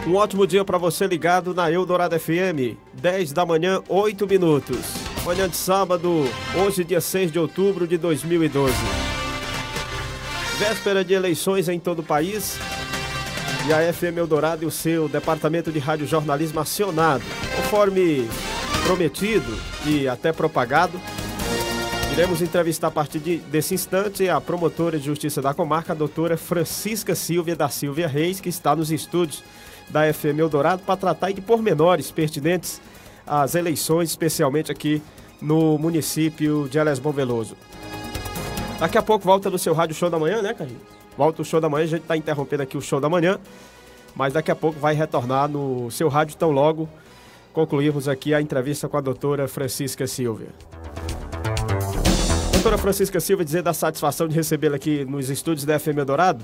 Um ótimo dia para você ligado na Eldorado FM, 10 da manhã, 8 minutos. Manhã de sábado, hoje dia 6 de outubro de 2012. Véspera de eleições em todo o país. E a FM Eldorado e o seu departamento de rádio jornalismo acionado. Conforme prometido e até propagado, iremos entrevistar a partir desse instante a promotora de justiça da comarca, a doutora Francisca Silvia da Silvia Reis, que está nos estúdios da FM Eldorado para tratar de pormenores pertinentes às eleições, especialmente aqui no município de Elesbom Veloso. Daqui a pouco volta no seu rádio Show da Manhã, né, Carlinhos? Volta o Show da Manhã, a gente está interrompendo aqui o Show da Manhã, mas daqui a pouco vai retornar no seu rádio tão logo concluirmos aqui a entrevista com a doutora Francisca Silvia. Doutora Francisca Silvia, dizer da satisfação de recebê-la aqui nos estúdios da FM Eldorado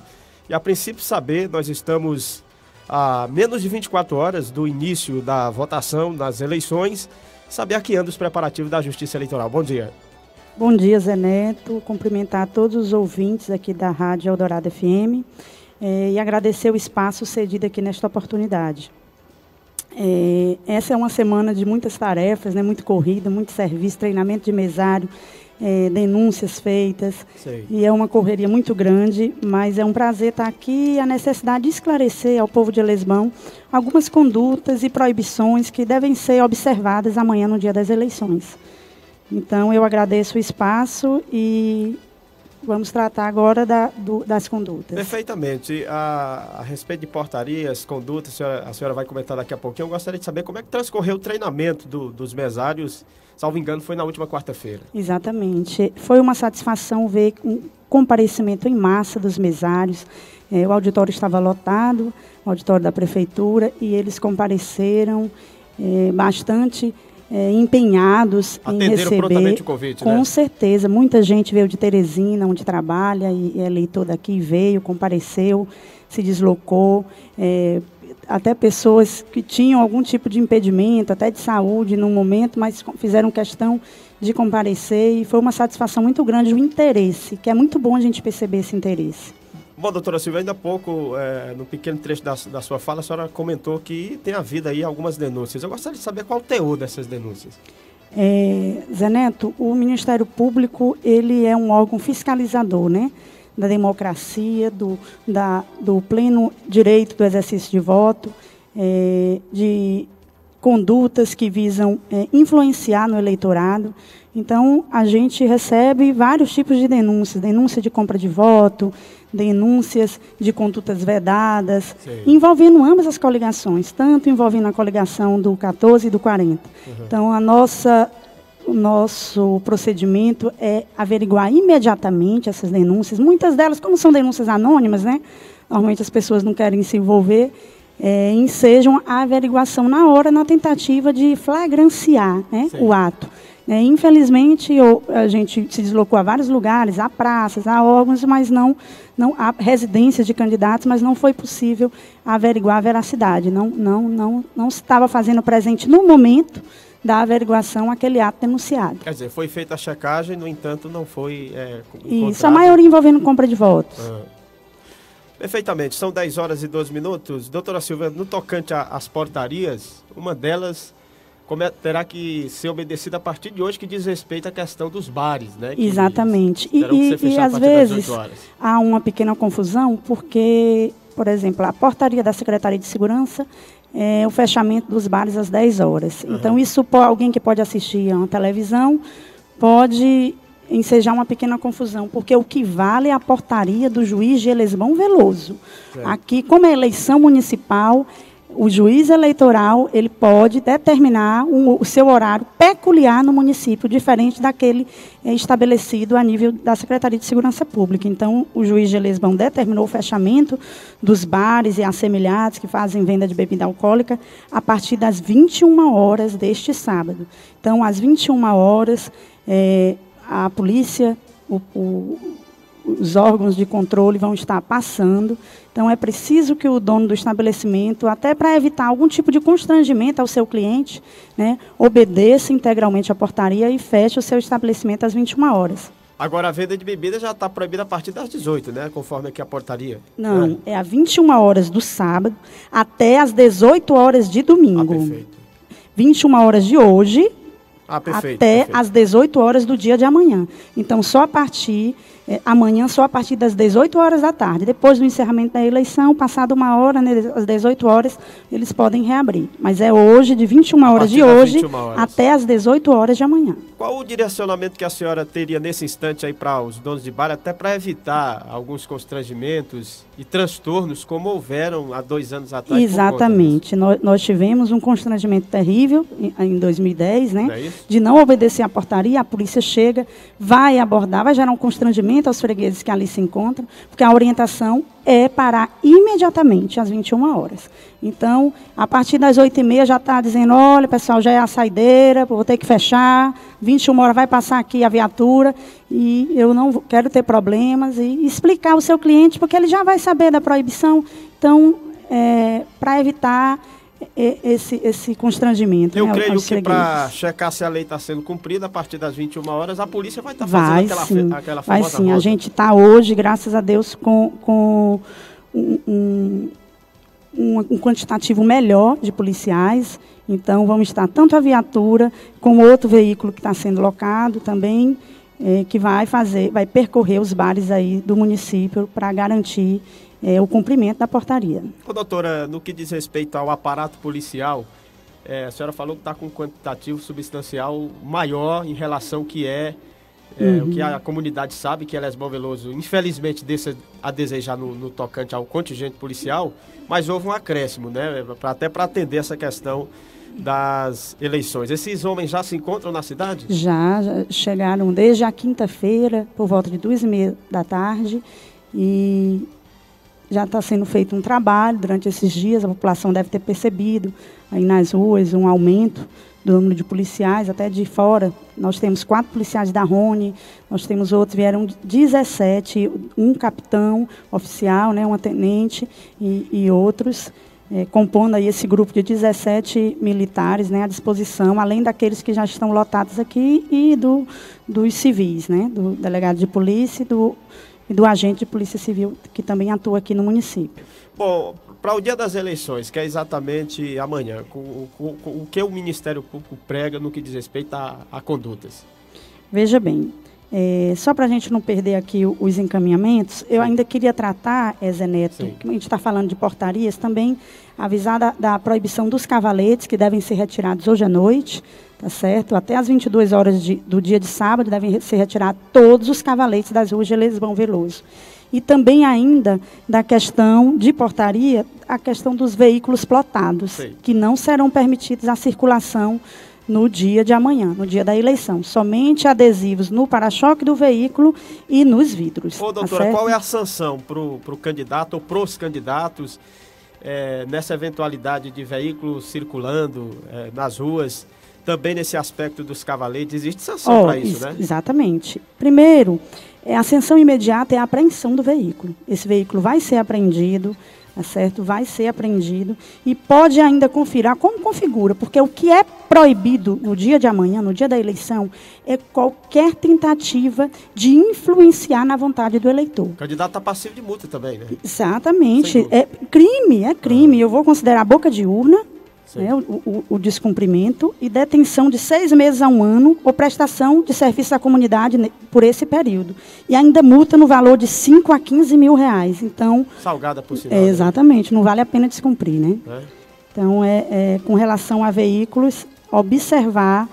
e a princípio saber, nós estamos a menos de 24 horas do início da votação das eleições, saber aqui anda os preparativos da Justiça Eleitoral. Bom dia. Bom dia, Zé Neto. Cumprimentar todos os ouvintes aqui da Rádio Eldorado FM e agradecer o espaço cedido aqui nesta oportunidade. Essa é uma semana de muitas tarefas, né, muito corrida, muito serviço, treinamento de mesário, denúncias feitas. Sei. E é uma correria muito grande, mas é um prazer estar aqui e a necessidade de esclarecer ao povo de Elesbão algumas condutas e proibições que devem ser observadas amanhã no dia das eleições. Então, eu agradeço o espaço e vamos tratar agora das condutas. Perfeitamente. A respeito de portarias, condutas, a senhora vai comentar daqui a pouquinho. Eu gostaria de saber como é que transcorreu o treinamento dos mesários. Salvo engano, foi na última quarta-feira. Exatamente. Foi uma satisfação ver um comparecimento em massa dos mesários. O auditório estava lotado, o auditório da prefeitura, e eles compareceram bastante empenhados em receber. Atenderam prontamente o convite, né? Com certeza. Muita gente veio de Teresina, onde trabalha, e é eleitor daqui, veio, compareceu, se deslocou. Até pessoas que tinham algum tipo de impedimento, até de saúde no momento, mas fizeram questão de comparecer e foi uma satisfação muito grande o interesse, que é muito bom a gente perceber esse interesse. Bom, doutora Silvia, ainda há pouco, no pequeno trecho da sua fala, a senhora comentou que tem havido aí algumas denúncias. Eu gostaria de saber qual o teor dessas denúncias. Zé Neto, o Ministério Público, ele é um órgão fiscalizador, né? Da democracia, do pleno direito do exercício de voto, de condutas que visam influenciar no eleitorado. Então, a gente recebe vários tipos de denúncias, denúncia de compra de voto, denúncias de condutas vedadas, sim, envolvendo ambas as coligações, tanto envolvendo a coligação do 14 e do 40. Uhum. Então, o nosso procedimento é averiguar imediatamente essas denúncias. Muitas delas, como são denúncias anônimas, né? Normalmente as pessoas não querem se envolver, ensejam a averiguação na hora, na tentativa de flagranciar, né, o ato. Infelizmente, a gente se deslocou a vários lugares, a praças, a órgãos, mas não há residências de candidatos, mas não foi possível averiguar a veracidade. Não estava fazendo presente no momento da averiguação aquele ato denunciado. Quer dizer, foi feita a checagem, no entanto, não foi Isso, a maioria envolvendo compra de votos. Perfeitamente, são 10 horas e 12 minutos. Doutora Silvia, no tocante às portarias, uma delas terá que ser obedecida a partir de hoje, que diz respeito à questão dos bares, né? Exatamente. E às vezes há uma pequena confusão, porque, por exemplo, a portaria da Secretaria de Segurança é o fechamento dos bares às 10 horas. Uhum. Então, isso alguém que pode assistir a uma televisão pode ensejar uma pequena confusão, porque o que vale é a portaria do juiz de Elesbom Veloso. Aqui, como é eleição municipal, o juiz eleitoral ele pode determinar o seu horário peculiar no município, diferente daquele estabelecido a nível da Secretaria de Segurança Pública. Então, o juiz de Elesbão determinou o fechamento dos bares e assemelhados que fazem venda de bebida alcoólica a partir das 21 horas deste sábado. Então, às 21 horas, a polícia, os órgãos de controle vão estar passando. Então, é preciso que o dono do estabelecimento, até para evitar algum tipo de constrangimento ao seu cliente, né, obedeça integralmente a portaria e feche o seu estabelecimento às 21 horas. Agora, a venda de bebida já está proibida a partir das 18, né? Conforme aqui a portaria. Não, é às 21 horas do sábado até às 18 horas de domingo. Perfeito. 21 horas de hoje perfeito. Às 18 horas do dia de amanhã. Então, amanhã só a partir das 18 horas da tarde. Depois do encerramento da eleição, passada 1 hora, né, às 18 horas, eles podem reabrir. Mas é hoje, de 21 horas de hoje até às 18 horas de amanhã. Qual o direcionamento que a senhora teria nesse instante aí para os donos de bar, até para evitar alguns constrangimentos e transtornos como houveram há 2 anos atrás? Exatamente. Nós tivemos um constrangimento terrível em 2010, né? De não obedecer à portaria, a polícia chega, vai abordar, vai gerar um constrangimento aos fregueses que ali se encontram, porque a orientação é parar imediatamente às 21 horas. Então, a partir das 8h30 já está dizendo, olha, pessoal, já é a saideira, vou ter que fechar, 21 horas vai passar aqui a viatura e eu não quero ter problemas, e explicar ao seu cliente, porque ele já vai saber da proibição. Então, para evitar esse constrangimento. Eu creio que para checar se a lei está sendo cumprida, a partir das 21 horas, a polícia vai estar fazendo aquela famosa Vai sim, volta. A gente está hoje, graças a Deus, com um quantitativo melhor de policiais. Então, vamos estar tanto a viatura como outro veículo que está sendo locado também, que vai percorrer os bares aí do município para garantir o cumprimento da portaria. Doutora, no que diz respeito ao aparato policial, a senhora falou que está com um quantitativo substancial maior em relação ao que o que a comunidade sabe, que Lesbos Veloso, infelizmente, deixa a desejar no tocante ao contingente policial, mas houve um acréscimo, né, até para atender essa questão das eleições. Esses homens já se encontram na cidade? Já chegaram desde a quinta-feira, por volta de 2h30 da tarde, e já está sendo feito um trabalho durante esses dias. A população deve ter percebido aí nas ruas um aumento do número de policiais, até de fora. Nós temos 4 policiais da Rony, nós temos outros, vieram 17, um capitão oficial, né, uma tenente e outros, compondo aí esse grupo de 17 militares, né, à disposição, além daqueles que já estão lotados aqui e dos civis, né, do delegado de polícia e do agente de polícia civil, que também atua aqui no município. Bom, para o dia das eleições, que é exatamente amanhã, o que o Ministério Público prega no que diz respeito a condutas? Veja bem, só para a gente não perder aqui os encaminhamentos, eu ainda queria tratar, Zé Neto, que a gente está falando de portarias, também avisar da proibição dos cavaletes, que devem ser retirados hoje à noite, tá certo? Até às 22 horas do dia de sábado devem ser retirados todos os cavaletes das ruas de Lesbos Veloso. E também ainda da questão de portaria, a questão dos veículos plotados, que não serão permitidos a circulação no dia de amanhã, no dia da eleição. Somente adesivos no para-choque do veículo e nos vidros. Ô, doutora, tá, qual é a sanção para o candidato ou para os candidatos nessa eventualidade de veículos circulando nas ruas? Também nesse aspecto dos cavaletes, existe sanção para isso, né? Exatamente. Primeiro, a sanção imediata é a apreensão do veículo. Esse veículo vai ser apreendido, tá certo? Vai ser apreendido e pode ainda conferir como configura, porque o que é proibido no dia de amanhã, no dia da eleição, é qualquer tentativa de influenciar na vontade do eleitor. O candidato está passivo de multa também, né? Exatamente. É crime. Eu vou considerar a boca de urna, né, o descumprimento, e detenção de 6 meses a 1 ano ou prestação de serviço à comunidade por esse período. E ainda multa no valor de 5 a 15 mil reais. Então, salgada por sinal. Exatamente, não vale a pena descumprir, né? Então, com relação a veículos, observar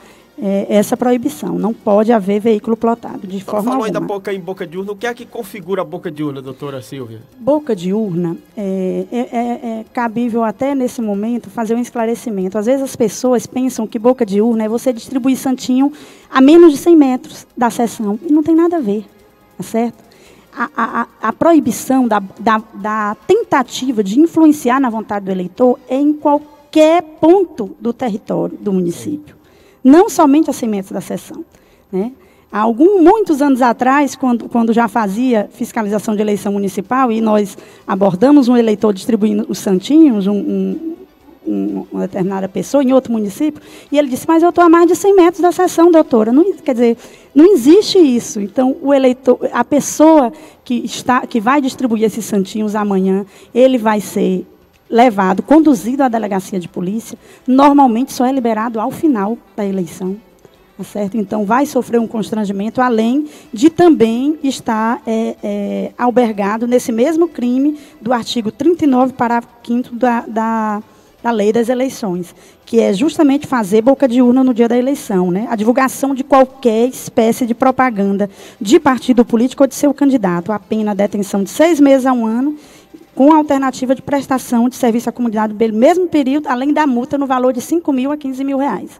essa proibição. Não pode haver veículo plotado, de forma alguma. Falou ainda há pouco em boca de urna. O que é que configura a boca de urna, doutora Silvia? Boca de urna, é cabível até nesse momento fazer um esclarecimento. Às vezes as pessoas pensam que boca de urna é você distribuir santinho a menos de 100 metros da sessão. E não tem nada a ver, tá certo? A proibição da tentativa de influenciar na vontade do eleitor é em qualquer ponto do território do município. Não somente a 100 metros da sessão, né? Há muitos anos atrás, quando já fazia fiscalização de eleição municipal e nós abordamos um eleitor distribuindo os santinhos, uma determinada pessoa em outro município, e ele disse, mas eu estou a mais de 100 metros da sessão, doutora. Não, quer dizer, não existe isso. Então, o eleitor, a pessoa que vai distribuir esses santinhos amanhã, ele vai ser levado, conduzido à delegacia de polícia, normalmente só é liberado ao final da eleição. Tá certo? Então, vai sofrer um constrangimento, além de também estar albergado nesse mesmo crime do artigo 39, parágrafo 5º da Lei das Eleições, que é justamente fazer boca de urna no dia da eleição, né? A divulgação de qualquer espécie de propaganda de partido político ou de seu candidato, a pena detenção de 6 meses a 1 ano, com a alternativa de prestação de serviço à comunidade pelo mesmo período, além da multa no valor de R$5.000 a R$15.000.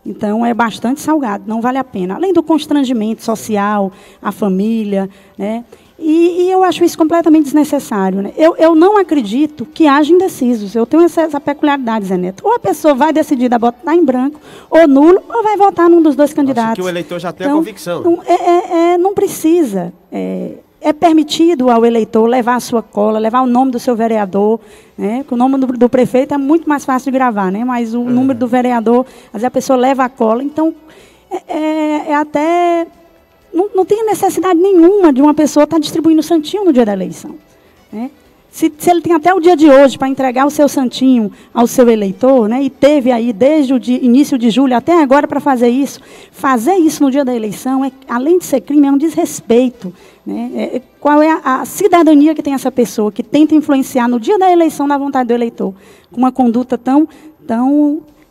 Então, é bastante salgado, não vale a pena. Além do constrangimento social, a família, né? E eu acho isso completamente desnecessário. Né? Eu não acredito que haja indecisos. Eu tenho essa peculiaridade, Zé Neto. Ou a pessoa vai decidir a votar em branco, ou nulo, ou vai votar num dos dois candidatos. Acho que o eleitor já tem a convicção. Não precisa. É permitido ao eleitor levar a sua cola, levar o nome do seu vereador, né? Porque o nome do prefeito é muito mais fácil de gravar, né? Mas o número do vereador, às vezes a pessoa leva a cola. Então, até... Não tem necessidade nenhuma de uma pessoa estar distribuindo santinho no dia da eleição. Né? Se ele tem até o dia de hoje para entregar o seu santinho ao seu eleitor, né? E teve aí desde o início de julho até agora para fazer isso no dia da eleição, além de ser crime, é um desrespeito. Né? Qual é a cidadania que tem essa pessoa que tenta influenciar no dia da eleição na vontade do eleitor, com uma conduta tão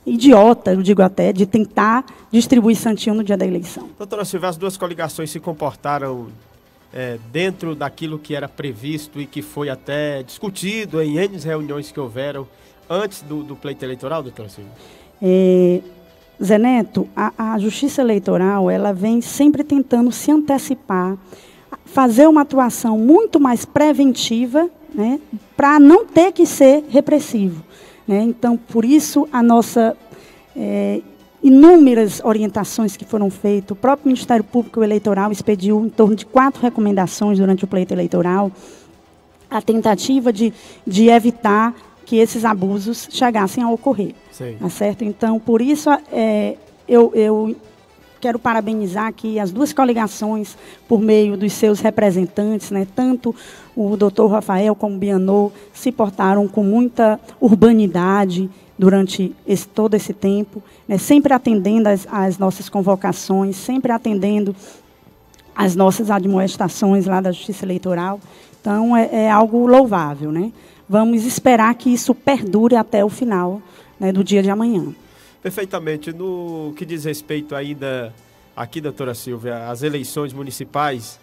idiota, eu digo até, de tentar distribuir santinho no dia da eleição. Doutora Silvia, as duas coligações se comportaram dentro daquilo que era previsto e que foi até discutido em N reuniões que houveram antes do pleito eleitoral, doutora Silvia? Zé Neto, a Justiça Eleitoral, ela vem sempre tentando se antecipar, fazer uma atuação muito mais preventiva, né, para não ter que ser repressivo. Né? Então, por isso, a nossa inúmeras orientações que foram feitas, o próprio Ministério Público Eleitoral expediu em torno de 4 recomendações durante o pleito eleitoral, a tentativa de evitar que esses abusos chegassem a ocorrer. Tá certo? Então, por isso, eu quero parabenizar aqui as duas coligações por meio dos seus representantes, né? Tanto o doutor Rafael como o Bianô se portaram com muita urbanidade durante todo esse tempo, né? Sempre atendendo às nossas convocações, sempre atendendo às nossas admoestações lá da Justiça Eleitoral. Então, é algo louvável. Né? Vamos esperar que isso perdure até o final, né, do dia de amanhã. Perfeitamente. No que diz respeito ainda aqui, doutora Silvia, às eleições municipais,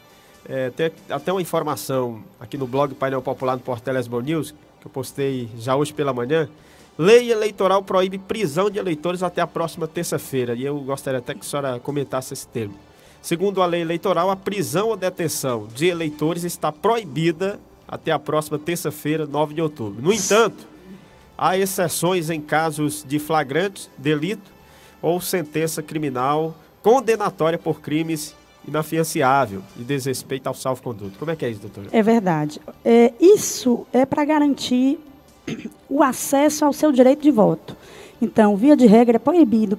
tem até uma informação aqui no blog Painel Popular no portal Lesbon News, que eu postei já hoje pela manhã. Lei eleitoral proíbe prisão de eleitores até a próxima terça-feira. E eu gostaria até que a senhora comentasse esse termo. Segundo a lei eleitoral, a prisão ou detenção de eleitores está proibida até a próxima terça-feira, 9 de outubro. No entanto, há exceções em casos de flagrante delito ou sentença criminal condenatória por crimes inafiançável e desrespeito ao salvo-conduto. Como é que é isso, doutora? É verdade. Isso é para garantir o acesso ao seu direito de voto. Então, via de regra, é proibido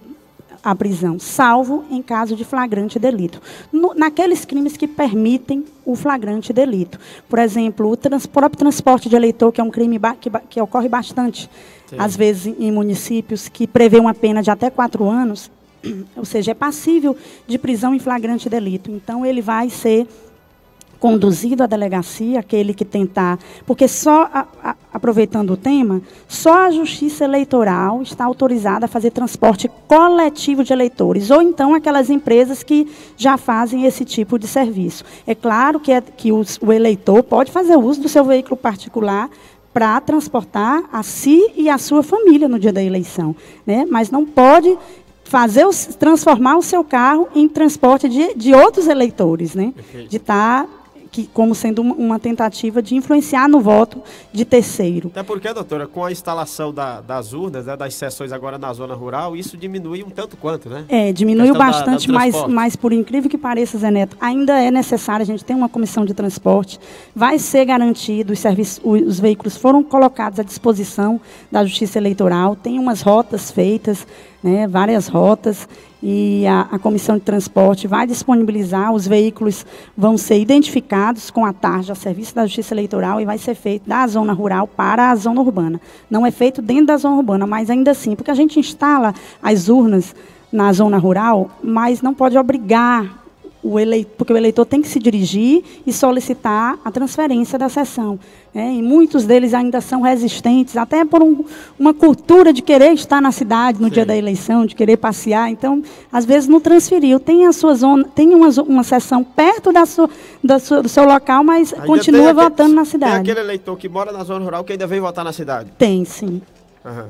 a prisão, salvo em caso de flagrante delito. Naqueles crimes que permitem o flagrante delito. Por exemplo, o próprio transporte de eleitor, que é um crime que ocorre bastante, às vezes, em municípios que prevê uma pena de até 4 anos, ou seja, é passível de prisão em flagrante delito. Então, ele vai ser conduzido à delegacia, aquele que tentar... Porque aproveitando o tema, só a Justiça Eleitoral está autorizada a fazer transporte coletivo de eleitores, ou então aquelas empresas que já fazem esse tipo de serviço. É claro que o eleitor pode fazer uso do seu veículo particular para transportar a si e a sua família no dia da eleição, né? Mas não pode transformar o seu carro em transporte de outros eleitores, né? De estar como sendo uma tentativa de influenciar no voto de terceiro. Até porque, doutora, com a instalação das urnas, né, das sessões agora na zona rural, isso diminui um tanto quanto, né? Diminuiu bastante, mas por incrível que pareça, Zé Neto, ainda é necessário, a gente tem uma comissão de transporte, vai ser garantido, os veículos foram colocados à disposição da Justiça Eleitoral, tem umas rotas feitas, né, várias rotas, e a comissão de transporte vai disponibilizar, os veículos vão ser identificados com a tarja a serviço da Justiça Eleitoral e vai ser feito da zona rural para a zona urbana. Não é feito dentro da zona urbana, mas ainda assim, porque a gente instala as urnas na zona rural, mas não pode obrigar porque o eleitor tem que se dirigir e solicitar a transferência da sessão. E muitos deles ainda são resistentes, até por uma cultura de querer estar na cidade no dia da eleição, de querer passear. Então, às vezes, não transferiu. Tem a sua zona, tem uma sessão perto do seu local, mas ainda continua votando na cidade. Tem aquele eleitor que mora na zona rural que ainda vem votar na cidade? Tem, sim. Uhum.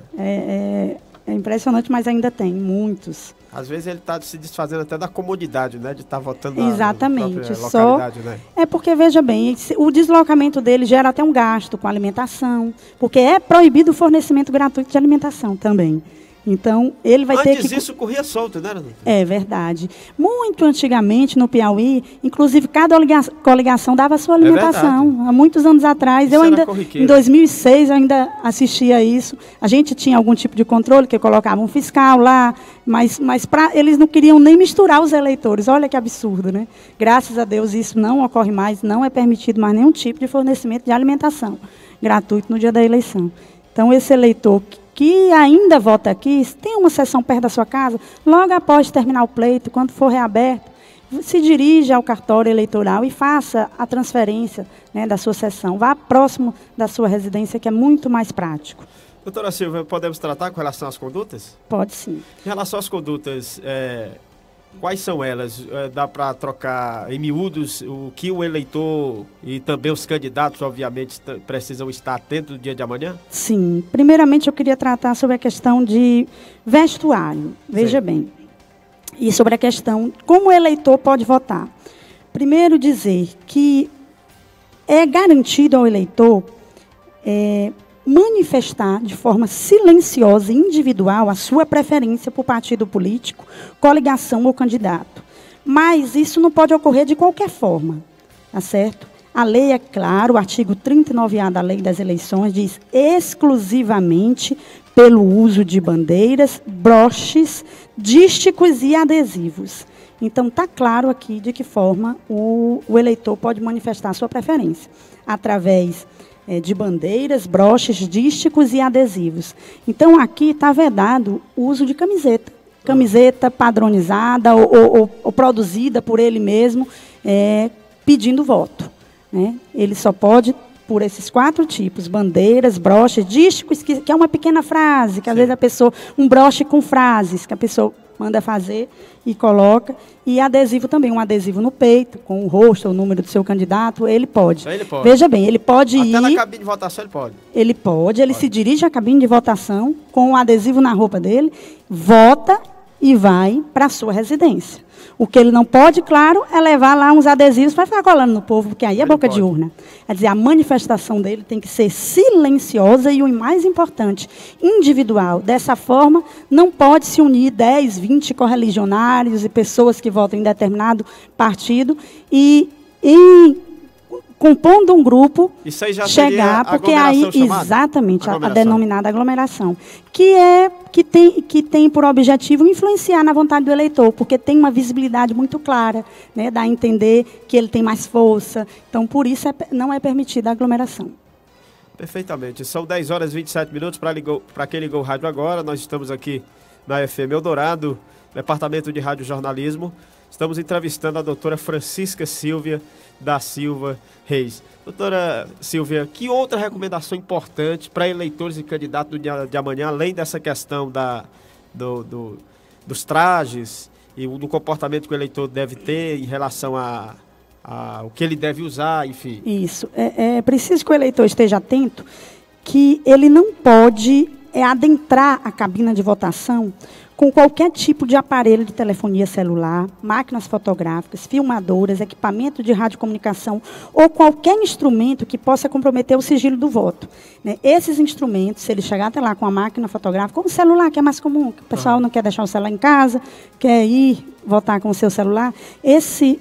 É impressionante, mas ainda tem muitos. Às vezes ele está se desfazendo até da comodidade, né? De estar votando Exatamente, na própria localidade, né? É porque, veja bem, o deslocamento dele gera até um gasto com alimentação, porque é proibido o fornecimento gratuito de alimentação também. Então, ele vai ter que... Antes isso corria solto, né? É verdade. Muito antigamente, no Piauí, inclusive, cada coligação dava a sua alimentação. Há muitos anos atrás, em 2006, eu ainda assistia a isso. A gente tinha algum tipo de controle, que colocava um fiscal lá, mas eles não queriam nem misturar os eleitores. Olha que absurdo, né? Graças a Deus, isso não ocorre mais, não é permitido mais nenhum tipo de fornecimento de alimentação gratuito no dia da eleição. Então, esse eleitor que ainda vota aqui, se tem uma sessão perto da sua casa, logo após terminar o pleito, quando for reaberto, se dirija ao cartório eleitoral e faça a transferência, né, da sua sessão. Vá próximo da sua residência, que é muito mais prático. Doutora Silvia, podemos tratar com relação às condutas? Pode sim. Em relação às condutas, quais são elas? Dá para trocar em miúdos o que o eleitor e também os candidatos, obviamente, precisam estar atentos no dia de amanhã? Sim. Primeiramente, eu queria tratar sobre a questão de vestuário. Veja bem. E sobre a questão como o eleitor pode votar. Primeiro, dizer que é garantido ao eleitor manifestar de forma silenciosa e individual a sua preferência por partido político, coligação ou candidato. Mas isso não pode ocorrer de qualquer forma, tá certo? A lei é clara, o artigo 39A da Lei das Eleições diz exclusivamente pelo uso de bandeiras, broches, dísticos e adesivos. Então, está claro aqui de que forma o eleitor pode manifestar a sua preferência, através de bandeiras, broches, dísticos e adesivos. Então, aqui está vedado o uso de camiseta padronizada ou produzida por ele mesmo, pedindo voto. Né? Ele só pode, por esses 4 tipos, bandeiras, broches, dísticos, que é uma pequena frase, que às vezes a pessoa, um broche com frases, que a pessoa manda fazer e coloca, e adesivo também, um adesivo no peito, com o rosto, o número do seu candidato, ele pode. Veja bem, ele pode ir... Até na cabine de votação ele pode. Ele pode. Se dirige à cabine de votação, com o adesivo na roupa dele, vota e vai para a sua residência. O que ele não pode, claro, é levar lá uns adesivos para ficar colando no povo, porque aí é boca de urna. Quer dizer, a manifestação dele tem que ser silenciosa e, o mais importante, individual. Dessa forma, não pode se unir 10, 20 correligionários e pessoas que votam em determinado partido e compondo um grupo, isso aí já chegar, porque aí, exatamente, a denominada aglomeração, que tem por objetivo influenciar na vontade do eleitor, porque tem uma visibilidade muito clara, né, dá a entender que ele tem mais força. Então, por isso, não é permitida a aglomeração. Perfeitamente. São 10 horas e 27 minutos para quem ligou o rádio agora. Nós estamos aqui na FM Eldorado, Departamento de Rádio Jornalismo. Estamos entrevistando a doutora Francisca Silvia da Silva Reis. Doutora Silvia, que outra recomendação importante para eleitores e candidatos do dia de amanhã, além dessa questão dos trajes e do comportamento que o eleitor deve ter em relação o que ele deve usar, enfim? Isso. É preciso que o eleitor esteja atento que ele não pode adentrar a cabina de votação com qualquer tipo de aparelho de telefonia celular, máquinas fotográficas, filmadoras, equipamento de radiocomunicação ou qualquer instrumento que possa comprometer o sigilo do voto. Né? Esses instrumentos, se ele chegar até lá com a máquina fotográfica, como o celular, que é mais comum, que o pessoal não quer deixar o celular em casa, quer ir votar com o seu celular, esse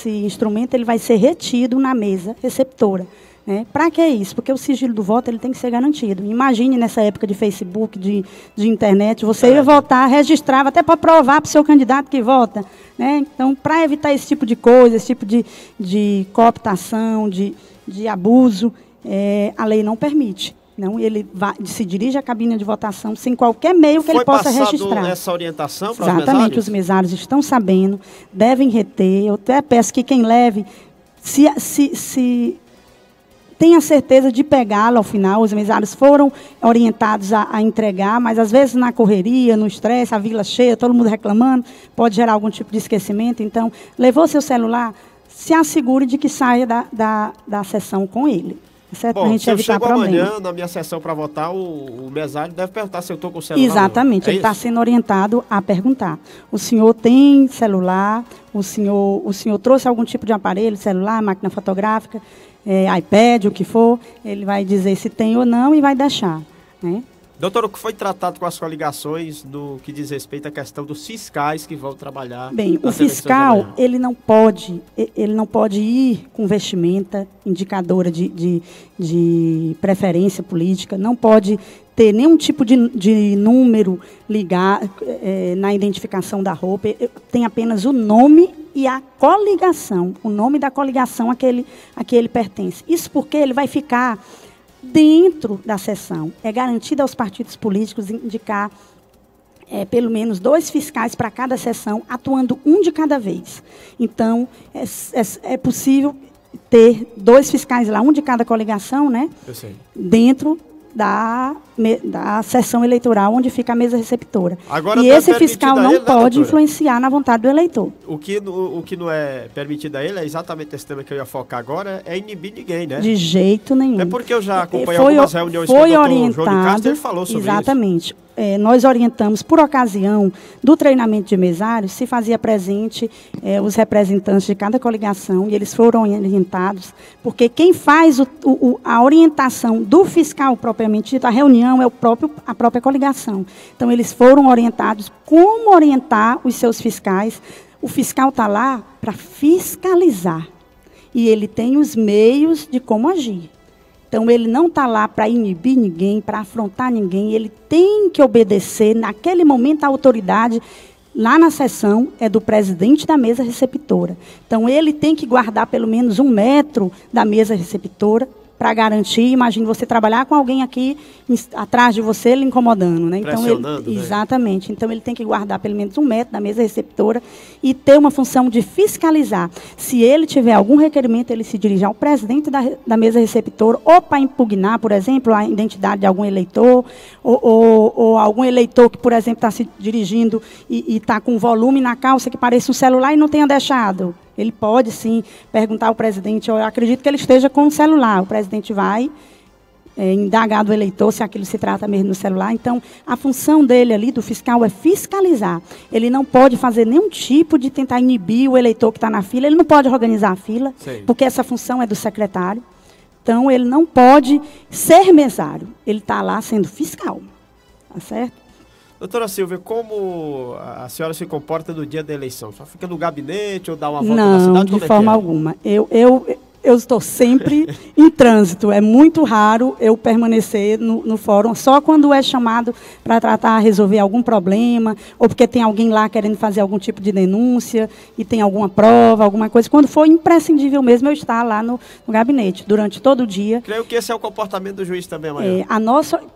instrumento ele vai ser retido na mesa receptora. Né? Para que isso? Porque o sigilo do voto ele tem que ser garantido. Imagine nessa época de Facebook, de internet, você ia votar, registrava até para provar para o seu candidato que vota. Né? Então, para evitar esse tipo de coisa, esse tipo de cooptação, de abuso, a lei não permite. Não, ele se dirige à cabine de votação sem qualquer meio que ele possa registrar. Foi passada essa orientação para os mesários? Exatamente, os mesários estão sabendo, devem reter. Eu até peço que quem leve, se tenha certeza de pegá-lo ao final. Os mesários foram orientados a entregar, mas às vezes na correria, no estresse, a vila cheia, todo mundo reclamando, pode gerar algum tipo de esquecimento. Então, levou seu celular, se assegure de que saia da sessão com ele. Certo? Bom, se eu chego amanhã na minha sessão para votar, o mesário deve perguntar se eu estou com o celular. Exatamente, ele está sendo orientado a perguntar. O senhor tem celular? O senhor trouxe algum tipo de aparelho, celular, máquina fotográfica, iPad, o que for? Ele vai dizer se tem ou não e vai deixar. Né? Doutor, o que foi tratado com as coligações no que diz respeito à questão dos fiscais que vão trabalhar? Bem, o fiscal, ele não pode ir com vestimenta indicadora de preferência política, não pode ter nenhum tipo de número na identificação da roupa, tem apenas o nome e a coligação, o nome da coligação a que ele pertence. Isso porque ele vai ficar dentro da sessão. É garantido aos partidos políticos indicar pelo menos 2 fiscais para cada sessão, atuando um de cada vez. Então, é possível ter 2 fiscais lá, um de cada coligação, né? Eu sei. Dentro da sessão eleitoral, onde fica a mesa receptora. Agora, e esse fiscal não pode influenciar na vontade do eleitor. O que não é permitido a ele, é exatamente esse tema que eu ia focar agora, é inibir ninguém, né? De jeito nenhum. É porque eu já acompanhei algumas reuniões com o doutor João de Castro, ele falou sobre isso. Exatamente. Nós orientamos, por ocasião do treinamento de mesários, se fazia presente os representantes de cada coligação, e eles foram orientados, porque quem faz a orientação do fiscal propriamente dito, a reunião, é a própria coligação. Então, eles foram orientados como orientar os seus fiscais. O fiscal está lá para fiscalizar, e ele tem os meios de como agir. Então, ele não está lá para inibir ninguém, para afrontar ninguém. Ele tem que obedecer, naquele momento, a autoridade, lá na sessão, é do presidente da mesa receptora. Então, ele tem que guardar pelo menos 1 metro da mesa receptora, para garantir. Imagine você trabalhar com alguém aqui atrás de você, lhe incomodando. Né? Então, exatamente. Então, ele tem que guardar pelo menos 1 metro da mesa receptora e ter uma função de fiscalizar. Se ele tiver algum requerimento, ele se dirige ao presidente da mesa receptora, ou para impugnar, por exemplo, a identidade de algum eleitor, ou algum eleitor que, por exemplo, está se dirigindo e está com volume na calça que parece um celular e não tenha deixado. Ele pode, sim, perguntar ao presidente, eu acredito que ele esteja com o celular. O presidente vai indagar do eleitor se aquilo se trata mesmo do celular. Então, a função dele ali, do fiscal, é fiscalizar. Ele não pode fazer nenhum tipo de tentar inibir o eleitor que está na fila. Ele não pode organizar a fila, porque essa função é do secretário. Então, ele não pode ser mesário. Ele está lá sendo fiscal. Tá certo? Doutora Silvia, como a senhora se comporta no dia da eleição? Só fica no gabinete ou dá uma volta na cidade? Não, de forma alguma. Eu estou sempre em trânsito. É muito raro eu permanecer no fórum, só quando é chamado para tratar, resolver algum problema, ou porque tem alguém lá querendo fazer algum tipo de denúncia, e tem alguma prova, alguma coisa. Quando for imprescindível mesmo, eu estar lá no gabinete, durante todo o dia. Creio que esse é o comportamento do juiz também amanhã.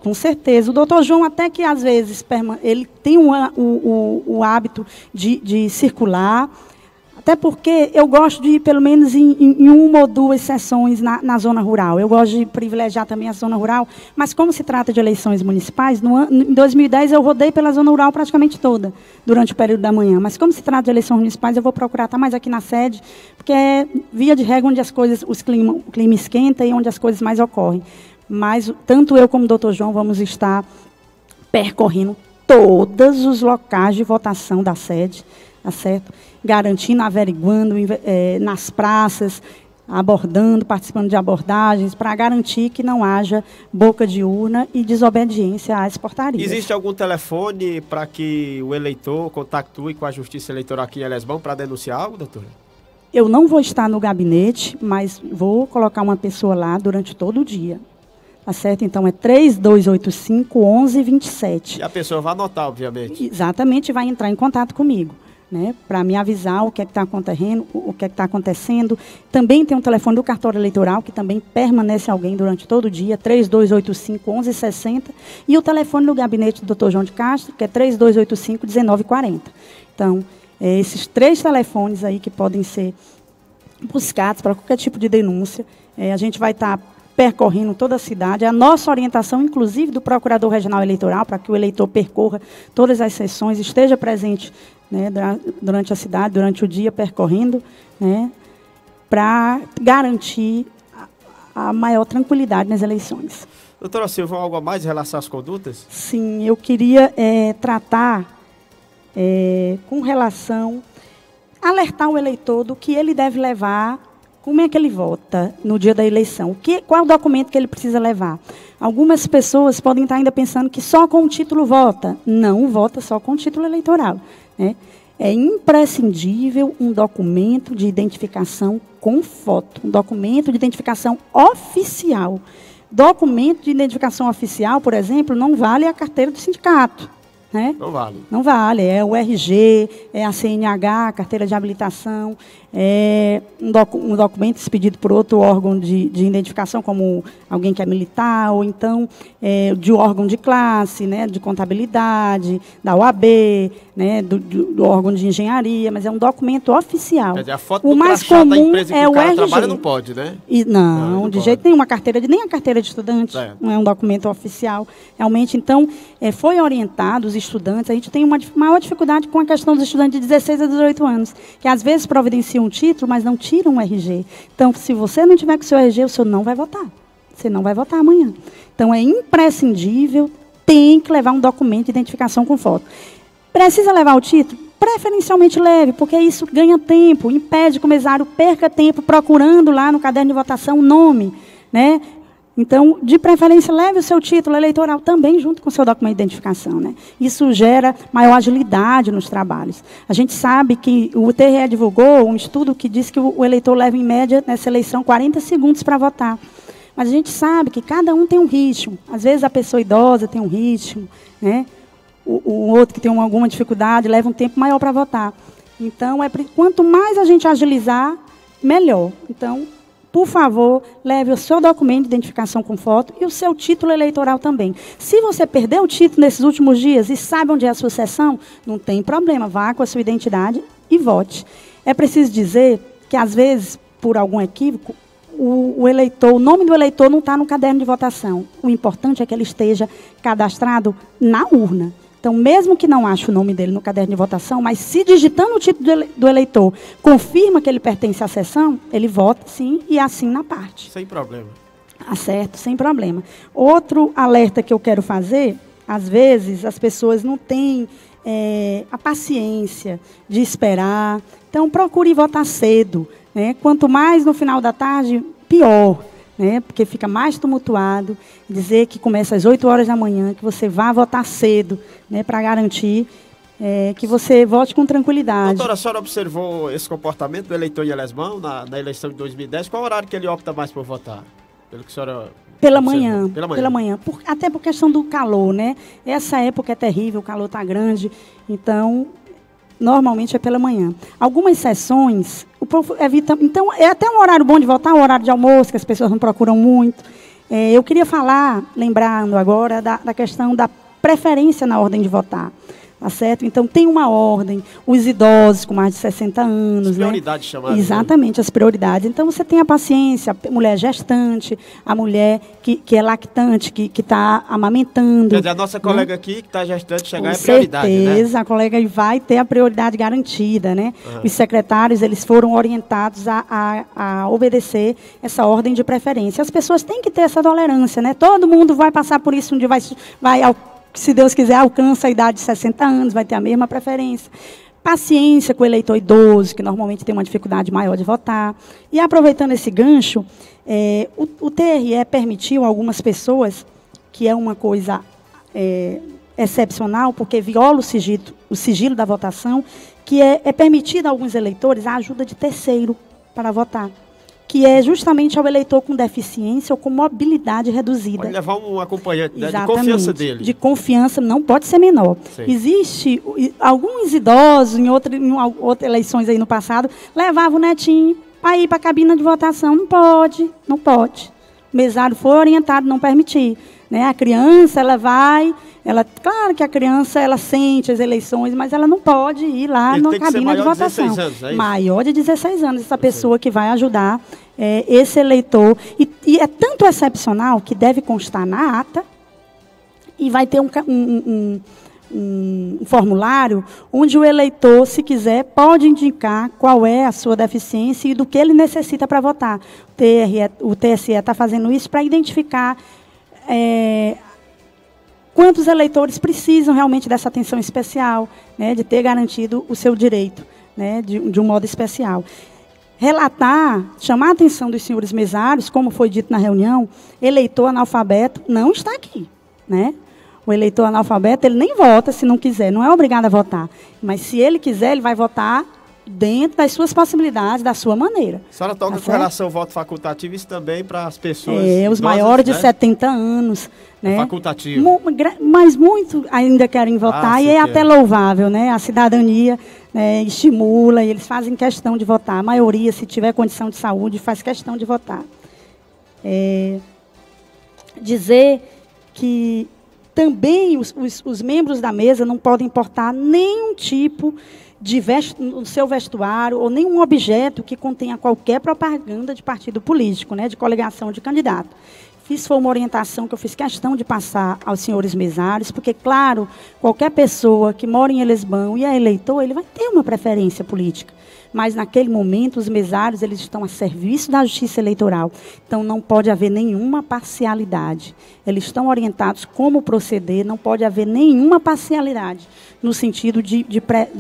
Com certeza. O doutor João, até que às vezes, ele tem o hábito de circular. Até porque eu gosto de ir, pelo menos, em 1 ou 2 sessões na zona rural. Eu gosto de privilegiar também a zona rural, mas como se trata de eleições municipais, em 2010 eu rodei pela zona rural praticamente toda, durante o período da manhã. Mas como se trata de eleições municipais, eu vou procurar estar mais aqui na sede, porque é via de regra onde o clima esquenta e onde as coisas mais ocorrem. Mas tanto eu como o doutor João vamos estar percorrendo todos os locais de votação da sede, tá certo? Garantindo, averiguando, nas praças, abordando, participando de abordagens, para garantir que não haja boca de urna e desobediência às portarias. Existe algum telefone para que o eleitor contactue com a Justiça Eleitoral aqui em Elesbão para denunciar algo, doutora? Eu não vou estar no gabinete, mas vou colocar uma pessoa lá durante todo o dia. Tá certo? Então, é 3285-1127. E a pessoa vai anotar, obviamente. Exatamente, vai entrar em contato comigo, né, para me avisar o que é que está acontecendo, Também tem um telefone do cartório eleitoral, que também permanece alguém durante todo o dia, 3285-1160. E o telefone do gabinete do Dr. João de Castro, que é 3285-1940. Então, esses 3 telefones aí que podem ser buscados para qualquer tipo de denúncia. A gente vai estar percorrendo toda a cidade. A nossa orientação, inclusive, do Procurador Regional Eleitoral, para que o eleitor percorra todas as sessões, esteja presente, né, durante a cidade, durante o dia, percorrendo, né, para garantir a maior tranquilidade nas eleições. Doutora Silva, algo a mais em relação às condutas? Sim, eu queria tratar com relação, alertar o eleitor do que ele deve levar. Como é que ele vota no dia da eleição? Qual é o documento que ele precisa levar? Algumas pessoas podem estar ainda pensando que só com o título vota. Não vota só com o título eleitoral, né? É imprescindível um documento de identificação com foto, um documento de identificação oficial. Documento de identificação oficial, por exemplo, não vale a carteira do sindicato. Né? Não vale. Não vale. É o RG, é a CNH, a carteira de habilitação, é um documento expedido por outro órgão de identificação, como alguém que é militar, ou então de órgão de classe, né, de contabilidade, da OAB, né, do órgão de engenharia, mas é um documento oficial. Quer dizer, a foto o do mais crachá comum da empresa que é o cara RG. trabalha não pode, né? Não, de jeito nenhum. Nem a carteira de estudante não é um documento oficial. Realmente, então, foi orientado os estudantes. A gente tem uma maior dificuldade com a questão dos estudantes de 16 a 18 anos, que às vezes providenciam um título, mas não tiram um RG. Então, se você não tiver com o seu RG, o senhor não vai votar. Você não vai votar amanhã. Então, é imprescindível, tem que levar um documento de identificação com foto. Precisa levar o título? Preferencialmente leve, porque isso ganha tempo, impede que o mesário perca tempo procurando lá no caderno de votação o nome, né? Então, de preferência, leve o seu título eleitoral também junto com o seu documento de identificação, né? Isso gera maior agilidade nos trabalhos. A gente sabe que o TRE divulgou um estudo que diz que o eleitor leva, em média, nessa eleição, 40 segundos para votar. Mas a gente sabe que cada um tem um ritmo. Às vezes, a pessoa idosa tem um ritmo, né? O outro que tem alguma dificuldade leva um tempo maior para votar. Então, quanto mais a gente agilizar, melhor. Então, por favor, leve o seu documento de identificação com foto e o seu título eleitoral também. Se você perdeu o título nesses últimos dias e sabe onde é a sua sessão, não tem problema, vá com a sua identidade e vote. É preciso dizer que, às vezes, por algum equívoco, o nome do eleitor não está no caderno de votação. O importante é que ele esteja cadastrado na urna. Então, mesmo que não ache o nome dele no caderno de votação, mas se digitando o título do eleitor confirma que ele pertence à sessão, ele vota sim e assina na parte. Sem problema. Certo, sem problema. Outro alerta que eu quero fazer, às vezes as pessoas não têm a paciência de esperar. Então, procure votar cedo, né? Quanto mais no final da tarde, pior. Né, porque fica mais tumultuado, dizer que começa às 8 horas da manhã, que você vá votar cedo, né, para garantir que você vote com tranquilidade. Doutora, a senhora observou esse comportamento do eleitor em Elesbão na eleição de 2010? Qual horário que ele opta mais por votar? Pelo que a senhora Pela manhã. Até por questão do calor, né? Essa época é terrível, o calor está grande, então normalmente é pela manhã. Algumas sessões, o povo evita. Então, é até um horário bom de votar, um horário de almoço, que as pessoas não procuram muito. Eu queria falar, lembrando agora, da questão da preferência na ordem de votar. Tá certo? Então, tem uma ordem, os idosos com mais de 60 anos. As prioridades, né? Chamadas. Exatamente, as prioridades. Então, você tem a paciência, a mulher gestante, a mulher que é lactante, que está amamentando. Quer dizer, a nossa colega aqui, que está gestante, chegar com é prioridade, certeza, né? A colega vai ter a prioridade garantida, né? Os secretários, eles foram orientados a obedecer essa ordem de preferência. As pessoas têm que ter essa tolerância, né? Todo mundo vai passar por isso, onde vai se Deus quiser, alcança a idade de 60 anos, vai ter a mesma preferência. Paciência com o eleitor idoso, que normalmente tem uma dificuldade maior de votar. E aproveitando esse gancho, o TRE permitiu a algumas pessoas, que é uma coisa excepcional, porque viola o sigilo da votação, que é permitido a alguns eleitores a ajuda de terceiro para votar, que é justamente ao eleitor com deficiência ou com mobilidade reduzida. Pode levar um acompanhante, né, de confiança dele. De confiança, não pode ser menor. Sim. Existe, alguns idosos, em outras eleições aí no passado, levavam o netinho para ir para a cabina de votação. Não pode, não pode. O mesário foi orientado a não permitir. Né? A criança, ela vai... claro que a criança, ela sente as eleições, mas ela não pode ir lá na cabina de votação. De 16 anos, maior de 16 anos, essa pessoa que vai ajudar esse eleitor. E é tanto excepcional que deve constar na ata e vai ter um formulário onde o eleitor, se quiser, pode indicar qual é a sua deficiência e do que ele necessita para votar. O TSE está fazendo isso para identificar... quantos eleitores precisam realmente dessa atenção especial, né, de ter garantido o seu direito, né, de um modo especial. Relatar, chamar a atenção dos senhores mesários, como foi dito na reunião, eleitor analfabeto não está aqui. Né? O eleitor analfabeto, ele nem vota se não quiser, não é obrigado a votar. Mas se ele quiser, ele vai votar dentro das suas possibilidades, da sua maneira. A senhora toca com relação ao voto facultativo, isso também para as pessoas os idosas, maiores de 70 anos. Né? Facultativo. Mas muito ainda querem votar, e é até louvável. Né? A cidadania estimula, e eles fazem questão de votar. A maioria, se tiver condição de saúde, faz questão de votar. Dizer que também os membros da mesa não podem portar nenhum tipo no seu vestuário ou nenhum objeto que contenha qualquer propaganda de partido político, né, de coligação de candidato. Foi uma orientação que eu fiz questão de passar aos senhores mesários, porque, claro, qualquer pessoa que mora em Elesbão e é eleitor, ele vai ter uma preferência política. Mas, naquele momento, os mesários eles estão a serviço da Justiça Eleitoral. Então, não pode haver nenhuma parcialidade. Eles estão orientados como proceder, não pode haver nenhuma parcialidade, no sentido de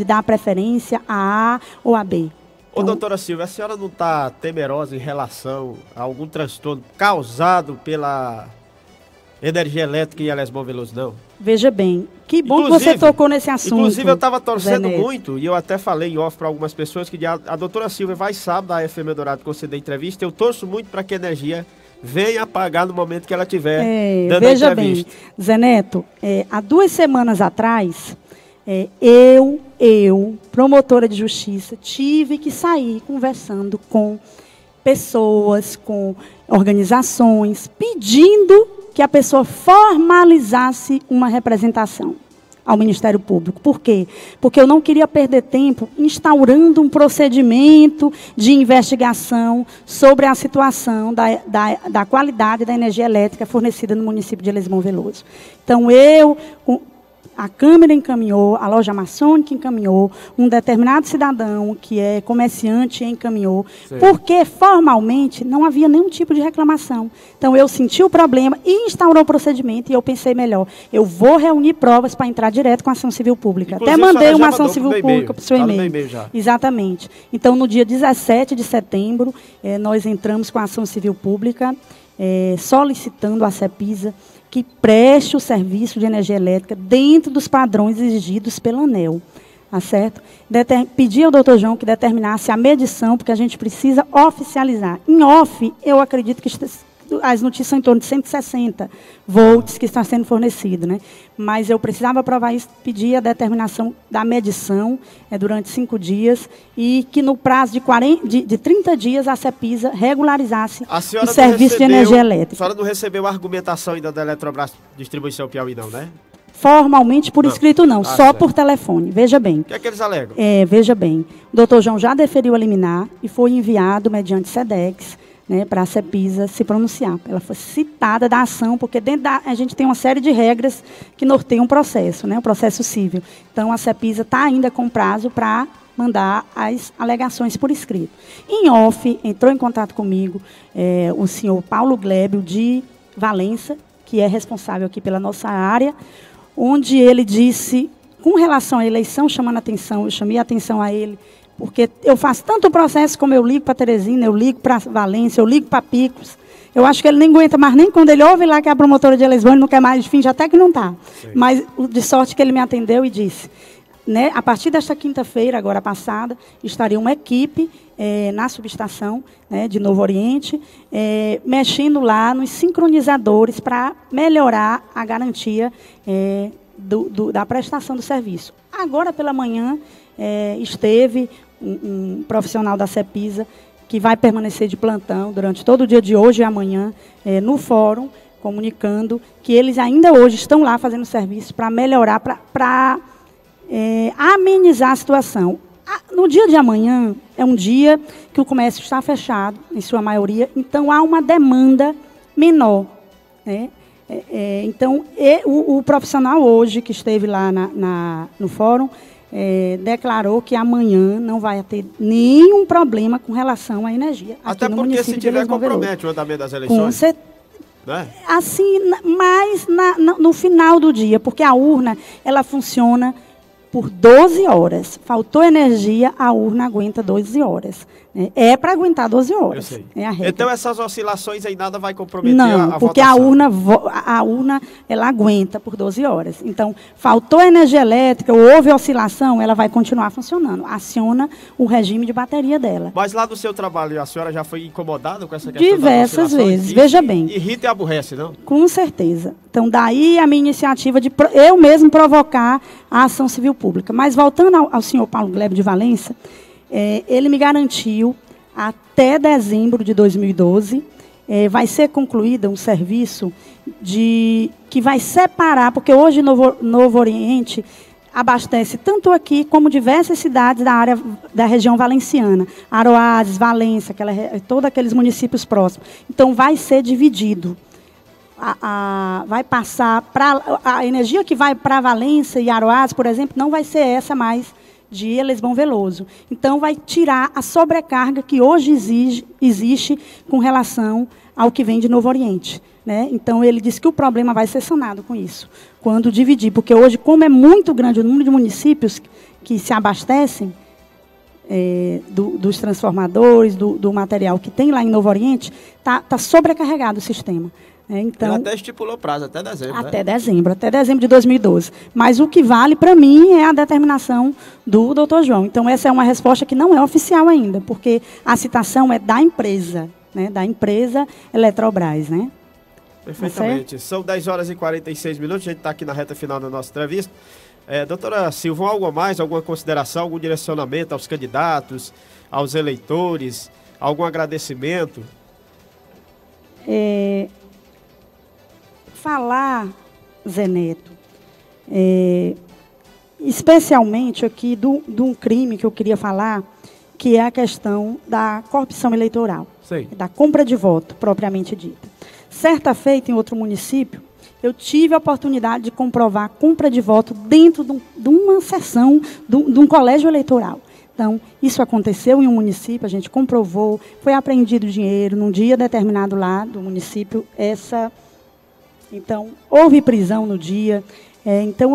dar preferência a A ou a B. Ô, doutora Silvia, a senhora não está temerosa em relação a algum transtorno causado pela energia elétrica em Elesbão Veloso, não? Veja bem, que bom que você tocou nesse assunto. Inclusive, eu estava torcendo muito, e eu até falei em off para algumas pessoas, que a doutora Silvia vai sábado da FM Eldorado conceder entrevista. Eu torço muito para que a energia venha apagar no momento que ela estiver dando a entrevista. Veja bem, Zé Neto, há 2 semanas atrás, promotora de justiça, tive que sair conversando com pessoas, com organizações, pedindo que a pessoa formalizasse uma representação ao Ministério Público. Por quê? Porque eu não queria perder tempo instaurando um procedimento de investigação sobre a situação da qualidade da energia elétrica fornecida no município de Elesbão Veloso. Então, a Câmara encaminhou, a loja maçônica encaminhou, um determinado cidadão que é comerciante encaminhou, porque formalmente não havia nenhum tipo de reclamação. Então eu senti o problema e instaurou o procedimento, e eu pensei melhor, eu vou reunir provas para entrar direto com a ação civil pública. Inclusive, até mandei uma ação civil pública para o seu e-mail. Já. Exatamente. Então no dia 17 de setembro, nós entramos com a ação civil pública, solicitando à CEPISA que preste o serviço de energia elétrica dentro dos padrões exigidos pela ANEEL. Tá certo? Pedi ao doutor João que determinasse a medição, porque a gente precisa oficializar. Em off, eu acredito que as notícias são em torno de 160 volts que estão sendo fornecidos, né? Mas eu precisava aprovar isso, pedir a determinação da medição durante 5 dias e que no prazo de 30 dias a CEPISA regularizasse o serviço de energia elétrica. A senhora não recebeu a argumentação ainda da Eletrobras Distribuição Piauí, não, né? Formalmente, por escrito, não. Só certo. Por telefone. Veja bem. O que é que eles alegam? Veja bem. O doutor João já deferiu a liminar e foi enviado mediante SEDEX, né, para a CEPISA se pronunciar. Ela foi citada da ação, porque dentro a gente tem uma série de regras que norteiam um processo, né, um processo civil. Então, a CEPISA está ainda com prazo para mandar as alegações por escrito. Em off, entrou em contato comigo o senhor Paulo Glébio, de Valença, que é responsável aqui pela nossa área, onde ele disse, com relação à eleição, chamando a atenção, eu chamei a atenção a ele, porque eu faço tanto o processo como eu ligo para Teresina, eu ligo para Valência, eu ligo para Picos. Eu acho que ele nem aguenta mais, nem quando ele ouve lá que é a promotora de eleição, ele não quer mais, finge até que não está. Mas de sorte que ele me atendeu e disse, né, a partir desta quinta-feira, agora passada, estaria uma equipe na subestação, né, de Novo Oriente, mexendo lá nos sincronizadores para melhorar a garantia da prestação do serviço. Agora pela manhã esteve um profissional da CEPISA que vai permanecer de plantão durante todo o dia de hoje e amanhã no fórum, comunicando que eles ainda hoje estão lá fazendo serviço para melhorar, para amenizar a situação. No dia de amanhã é um dia que o comércio está fechado, em sua maioria, então há uma demanda menor, né? Então, o profissional hoje que esteve lá no fórum declarou que amanhã não vai ter nenhum problema com relação à energia. Até porque se tiver compromete o andamento das eleições. Com certeza. Né? Assim, mas no final do dia, porque a urna ela funciona por 12 horas. Faltou energia, a urna aguenta 12 horas. Né? É para aguentar 12 horas. Eu sei. Então essas oscilações aí nada vai comprometer a porque votação. a urna ela aguenta por 12 horas. Então, faltou energia elétrica, houve oscilação, ela vai continuar funcionando. Aciona o regime de bateria dela. Mas lá do seu trabalho, a senhora já foi incomodada com essa questão? Diversas vezes, veja bem. Irrita e aborrece, não? Com certeza. Então, daí a minha iniciativa de eu mesmo provocar a ação civil pública. Mas, voltando ao senhor Paulo Gleb de Valença, ele me garantiu, até dezembro de 2012, vai ser concluído um serviço que vai separar, porque hoje Novo Oriente abastece tanto aqui como diversas cidades da área da região valenciana, Aroazes, Valença, todos aqueles municípios próximos. Então, vai ser dividido. Vai passar para a energia que vai para Valença e Aroazes, por exemplo, não vai ser essa mais de Elesbão Veloso. Então, vai tirar a sobrecarga que hoje existe com relação ao que vem de Novo Oriente. Né? Então, ele disse que o problema vai ser sanado com isso, quando dividir. Porque hoje, como é muito grande o número de municípios que se abastecem dos transformadores, do material que tem lá em Novo Oriente, está sobrecarregado o sistema. Então, ele até estipulou prazo, até dezembro. Até dezembro de 2012. Mas o que vale para mim é a determinação do doutor João. Então, essa é uma resposta que não é oficial ainda, porque a citação é da empresa, né? Da empresa Eletrobras. Né? Perfeitamente. São 10 horas e 46 minutos, a gente está aqui na reta final da nossa entrevista. Doutora Silva, algo a mais, alguma consideração, algum direcionamento aos candidatos, aos eleitores, algum agradecimento? Falar, Zé Neto, especialmente aqui de um crime que eu queria falar, que é a questão da corrupção eleitoral, Sim. Da compra de voto, propriamente dita. Certa feita, em outro município, eu tive a oportunidade de comprovar a compra de voto dentro de uma sessão de um colégio eleitoral. Então, isso aconteceu em um município, a gente comprovou, foi apreendido dinheiro, num dia determinado lá do município, Então, houve prisão no dia. Então,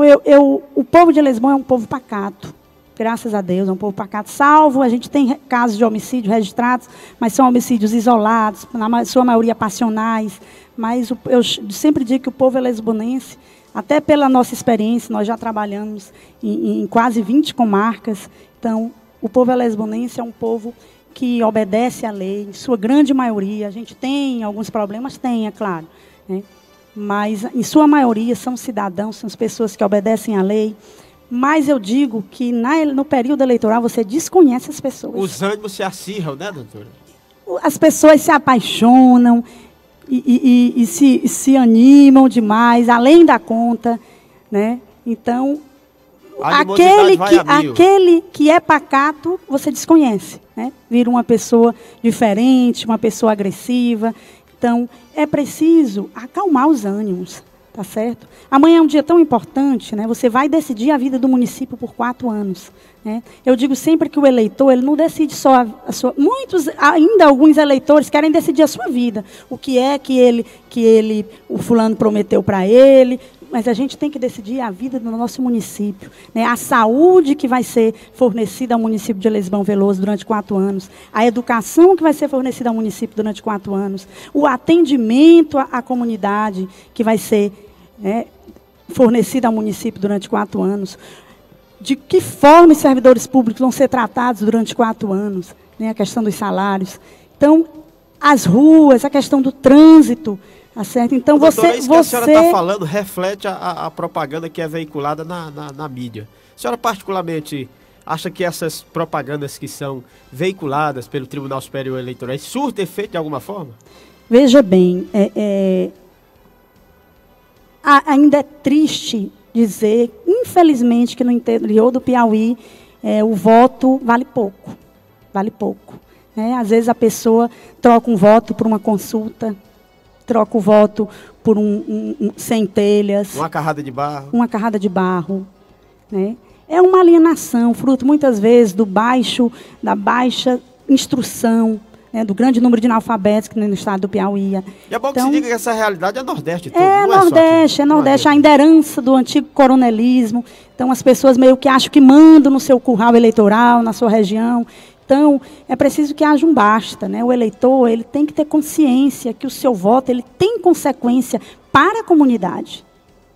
o povo de Elesbão é um povo pacato. Graças a Deus, é um povo pacato. Salvo, a gente tem casos de homicídio registrados, mas são homicídios isolados, na sua maioria passionais. Mas eu sempre digo que o povo elesbonense, até pela nossa experiência, nós já trabalhamos em quase 20 comarcas. Então, o povo elesbonense é um povo que obedece à lei, em sua grande maioria. A gente tem alguns problemas? Tem, é claro, né? Mas, em sua maioria, são cidadãos, são as pessoas que obedecem à lei. Mas eu digo que no período eleitoral você desconhece as pessoas. Os ânimos se acirram, né, doutora? As pessoas se apaixonam e se animam demais, além da conta, né? Então, aquele que é pacato, você desconhece, né? Vira uma pessoa diferente, uma pessoa agressiva. Então, é preciso acalmar os ânimos, tá certo? Amanhã é um dia tão importante, né? Você vai decidir a vida do município por 4 anos. Né? Eu digo sempre que o eleitor, ele não decide só a sua... Muitos, ainda alguns eleitores, querem decidir a sua vida. O que é que o fulano prometeu para ele. mas a gente tem que decidir a vida do nosso município, né? A saúde que vai ser fornecida ao município de Elisbão Veloso durante 4 anos, a educação que vai ser fornecida ao município durante 4 anos, o atendimento à comunidade que vai ser, né, fornecido ao município durante 4 anos, de que forma os servidores públicos vão ser tratados durante 4 anos, né, a questão dos salários. Então, as ruas, a questão do trânsito, tá certo? Então, doutora, isso que a senhora está falando reflete a propaganda que é veiculada na mídia. A senhora, particularmente, acha que essas propagandas que são veiculadas pelo Tribunal Superior Eleitoral surtem efeito de alguma forma? Veja bem, ainda é triste dizer, infelizmente, que no interior do Piauí o voto vale pouco. Vale pouco. Né? Às vezes a pessoa troca um voto por uma consulta, troca o voto por sem telhas. Uma carrada de barro. Uma carrada de barro. Né? É uma alienação, fruto muitas vezes da baixa instrução, né, do grande número de analfabetos que tem no estado do Piauí. E é bom que se diga que essa realidade é Nordeste todo, é não Nordeste, é Nordeste, ainda herança do antigo coronelismo. Então as pessoas meio que acham que mandam no seu curral eleitoral, na sua região. Então, é preciso que haja um basta, né? O eleitor, ele tem que ter consciência que o seu voto, ele tem consequência para a comunidade.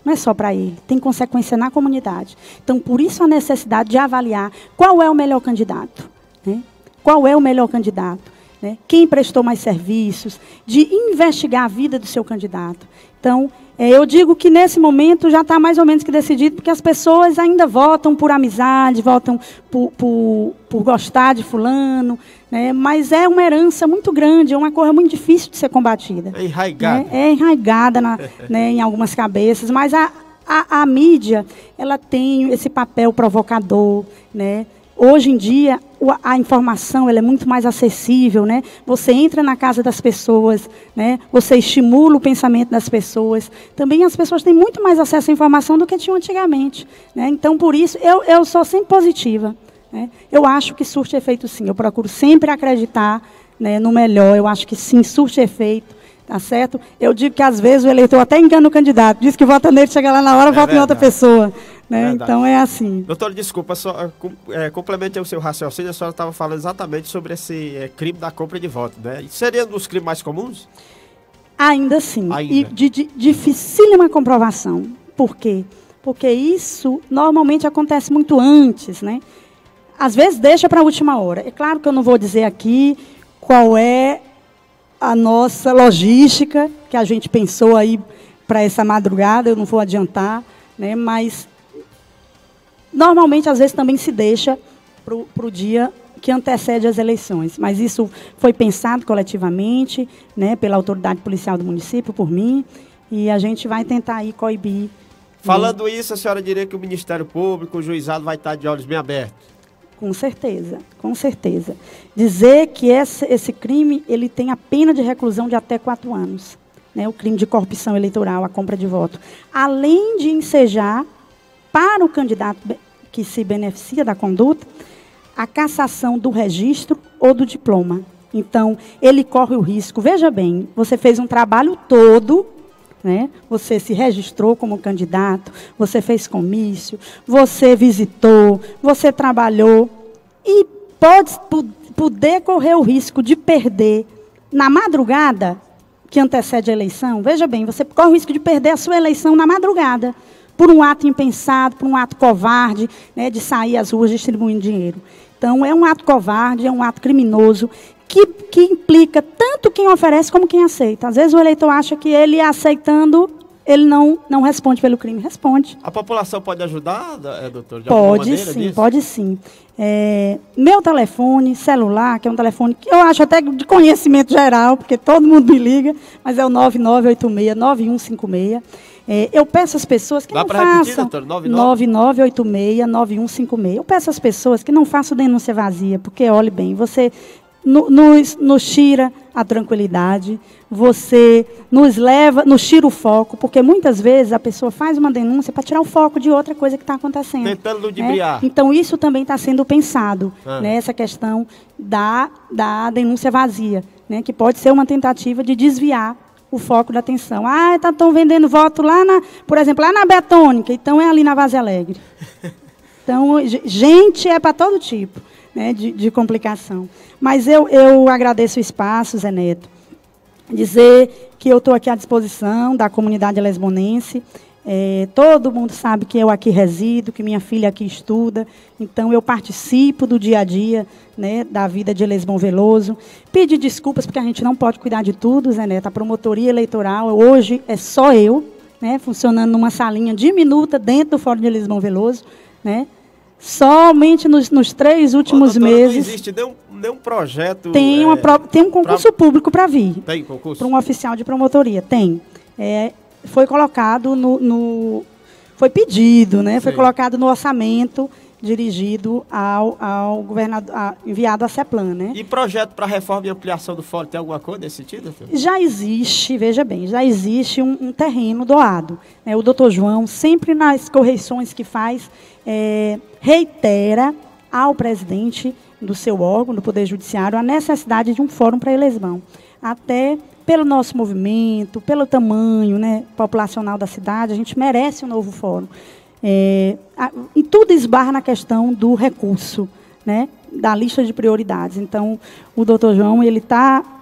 Não é só para ele, tem consequência na comunidade. Então, por isso a necessidade de avaliar qual é o melhor candidato, né? Qual é o melhor candidato, né? Quem prestou mais serviços, de investigar a vida do seu candidato. Então, eu digo que nesse momento já está mais ou menos que decidido, porque as pessoas ainda votam por amizade, votam por gostar de fulano, né? Mas é uma herança muito grande, é uma coisa muito difícil de ser combatida. É enraigada. Né? É enraigada né, em algumas cabeças, mas a mídia, ela tem esse papel provocador, né? Hoje em dia, a informação ela é muito mais acessível, né? Você entra na casa das pessoas, né? Você estimula o pensamento das pessoas. Também as pessoas têm muito mais acesso à informação do que tinham antigamente, né? Então, por isso, eu sou sempre positiva, né? Eu acho que surte efeito, sim. Eu procuro sempre acreditar, né, no melhor. Eu acho que, sim, surte efeito. Tá certo? Eu digo que, às vezes, o eleitor até engana o candidato. Diz que vota nele, chega lá na hora, vota em outra pessoa. Né? Então, é assim. Doutora, desculpa, só complemente o seu raciocínio. A senhora estava falando exatamente sobre esse crime da compra de voto, né? Seria um dos crimes mais comuns? Ainda sim. E de dificílima comprovação. Por quê? Porque isso normalmente acontece muito antes, né? Às vezes deixa para a última hora. É claro que eu não vou dizer aqui qual é a nossa logística, que a gente pensou aí para essa madrugada, eu não vou adiantar, né? Mas normalmente, às vezes, também se deixa para o dia que antecede as eleições. Mas isso foi pensado coletivamente, né, pela autoridade policial do município, por mim, e a gente vai tentar aí coibir. Falando isso, a senhora diria que o Ministério Público, o juizado, vai estar de olhos bem abertos? Com certeza, com certeza. Dizer que esse crime ele tem a pena de reclusão de até 4 anos. Né, o crime de corrupção eleitoral, a compra de voto. Além de ensejar para o candidato que se beneficia da conduta, a cassação do registro ou do diploma. Então, ele corre o risco. Veja bem, você fez um trabalho todo, né? Você se registrou como candidato, você fez comício, você visitou, você trabalhou e pode poder correr o risco de perder na madrugada que antecede a eleição. Veja bem, você corre o risco de perder a sua eleição na madrugada, por um ato impensado, por um ato covarde, né, de sair às ruas distribuindo dinheiro. Então, é um ato covarde, é um ato criminoso, que implica tanto quem oferece como quem aceita. Às vezes o eleitor acha que ele aceitando, ele não responde pelo crime. Responde. A população pode ajudar, doutor? Pode sim, pode sim. Meu telefone celular, que é um telefone que eu acho até de conhecimento geral, porque todo mundo me liga, mas é o 9986-9156. Eu peço às pessoas que não façam... 9986-9156. Eu peço às pessoas que não façam denúncia vazia, porque, olhe bem, você nos tira a tranquilidade, você nos tira o foco, porque muitas vezes a pessoa faz uma denúncia para tirar o foco de outra coisa que está acontecendo. Tentando ludibriar. Então, isso também está sendo pensado, né, essa questão da denúncia vazia, né, que pode ser uma tentativa de desviar o foco da atenção. Ah, estão vendendo voto lá, por exemplo, lá na Betônica, então é ali na Várzea Alegre. Então, gente é para todo tipo, né, de complicação. Mas eu agradeço o espaço, Zé Neto, dizer que eu estou aqui à disposição da comunidade lesbonense. Todo mundo sabe que eu aqui resido, que minha filha aqui estuda, então eu participo do dia a dia, né, da vida de Lesbom Veloso. Pedir desculpas, porque a gente não pode cuidar de tudo, Zé Neto. A promotoria eleitoral, hoje, é só eu, né, funcionando numa salinha diminuta dentro do Fórum de Lesbom Veloso, né. Somente nos 3 últimos meses... Não existe nenhum projeto... Tem um concurso público para vir. Tem concurso? Para um oficial de promotoria, tem. Foi colocado foi pedido, né? Foi colocado no orçamento dirigido ao governador, enviado à CEPLAN, né? E projeto para reforma e ampliação do fórum, tem alguma coisa nesse sentido? Já existe, veja bem, já existe um terreno doado, né? O doutor João, sempre nas correções que faz, reitera ao presidente do seu órgão, do Poder Judiciário, a necessidade de um fórum para eleição. Até pelo nosso movimento, pelo tamanho, né, populacional da cidade, a gente merece um novo fórum. E tudo esbarra na questão do recurso, né, da lista de prioridades. Então, o doutor João,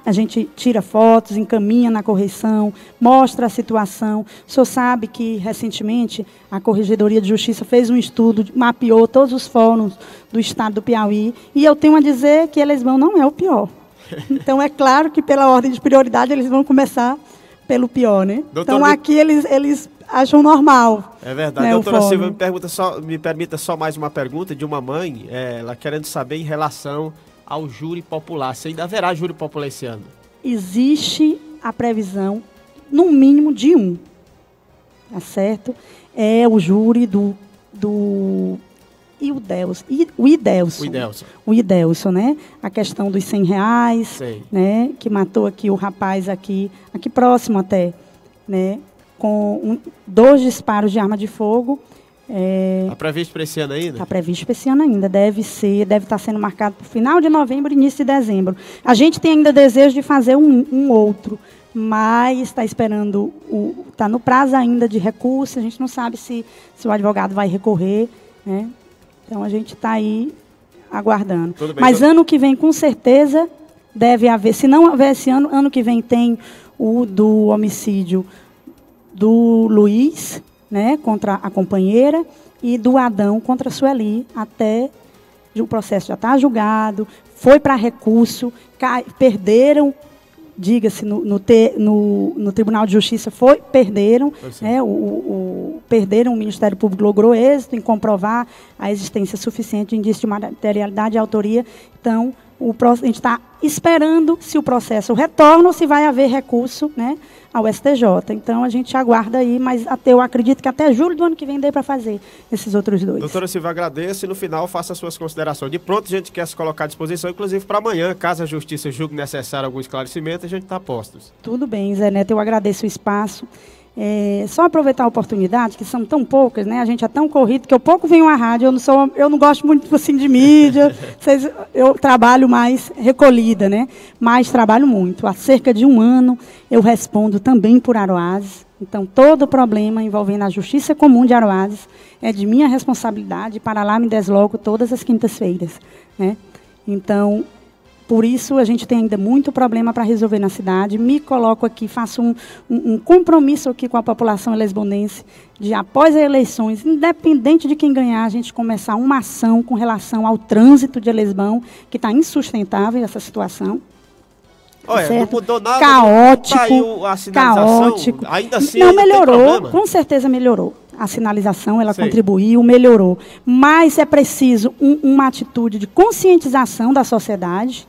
a gente tira fotos, encaminha na correição, mostra a situação. O senhor sabe que, recentemente, a Corregedoria de Justiça fez um estudo, mapeou todos os fóruns do estado do Piauí, e eu tenho a dizer que Elesbão não é o pior. Então, é claro que, pela ordem de prioridade, eles vão começar pelo pior, né? Doutor, então, aqui eles acham normal. É verdade. Né, doutora Silva, me permita só mais uma pergunta de uma mãe, ela querendo saber em relação ao júri popular. Se ainda haverá júri popular esse ano? Existe a previsão, no mínimo, de 1. Tá certo? É o júri do o Idelson, né? A questão dos R$100, né? Que matou aqui o rapaz aqui próximo até, né? Com 2 disparos de arma de fogo. Está previsto para esse ano ainda? Está previsto para esse ano ainda. Deve estar sendo marcado para o final de novembro e início de dezembro. A gente tem ainda desejo de fazer um outro, mas está esperando, está no prazo ainda de recurso. A gente não sabe se o advogado vai recorrer, né? Então, a gente está aí aguardando. Mas ano que vem, com certeza, deve haver. Se não houver esse ano, ano que vem tem o do homicídio do Luiz, né, contra a companheira, e do Adão contra a Sueli, até o processo já está julgado, foi para recurso, perderam, diga-se, no Tribunal de Justiça, perderam, né, perderam, o Ministério Público logrou êxito em comprovar a existência suficiente de indício de materialidade e autoria. Então, a gente está esperando se o processo retorna ou se vai haver recurso, né, ao STJ. Então, a gente aguarda aí, mas eu acredito que até julho do ano que vem dê para fazer esses outros 2. Doutora Silva, agradeço e no final faça as suas considerações. De pronto, a gente quer se colocar à disposição, inclusive para amanhã, caso a Justiça julgue necessário algum esclarecimento, a gente está a postos. Tudo bem, Zé Neto, eu agradeço o espaço. Só aproveitar a oportunidade, que são tão poucas, né? A gente é tão corrido que eu pouco venho à rádio, eu não gosto muito assim de mídia, eu trabalho mais recolhida, né? Mas trabalho muito. Há cerca de 1 ano eu respondo também por Aroazes. Então, todo problema envolvendo a Justiça Comum de Aroazes é de minha responsabilidade, para lá me desloco todas as quintas-feiras, né? Então, por isso, a gente tem ainda muito problema para resolver na cidade. Me coloco aqui, faço um compromisso aqui com a população lesbonense de, após as eleições, independente de quem ganhar, a gente começar uma ação com relação ao trânsito de Lesbão, que está insustentável essa situação. Olha, certo? Não mudou nada. Caótico. A caótico. Ainda assim, não melhorou, com certeza melhorou. A sinalização, ela contribuiu, melhorou. Mas é preciso uma atitude de conscientização da sociedade,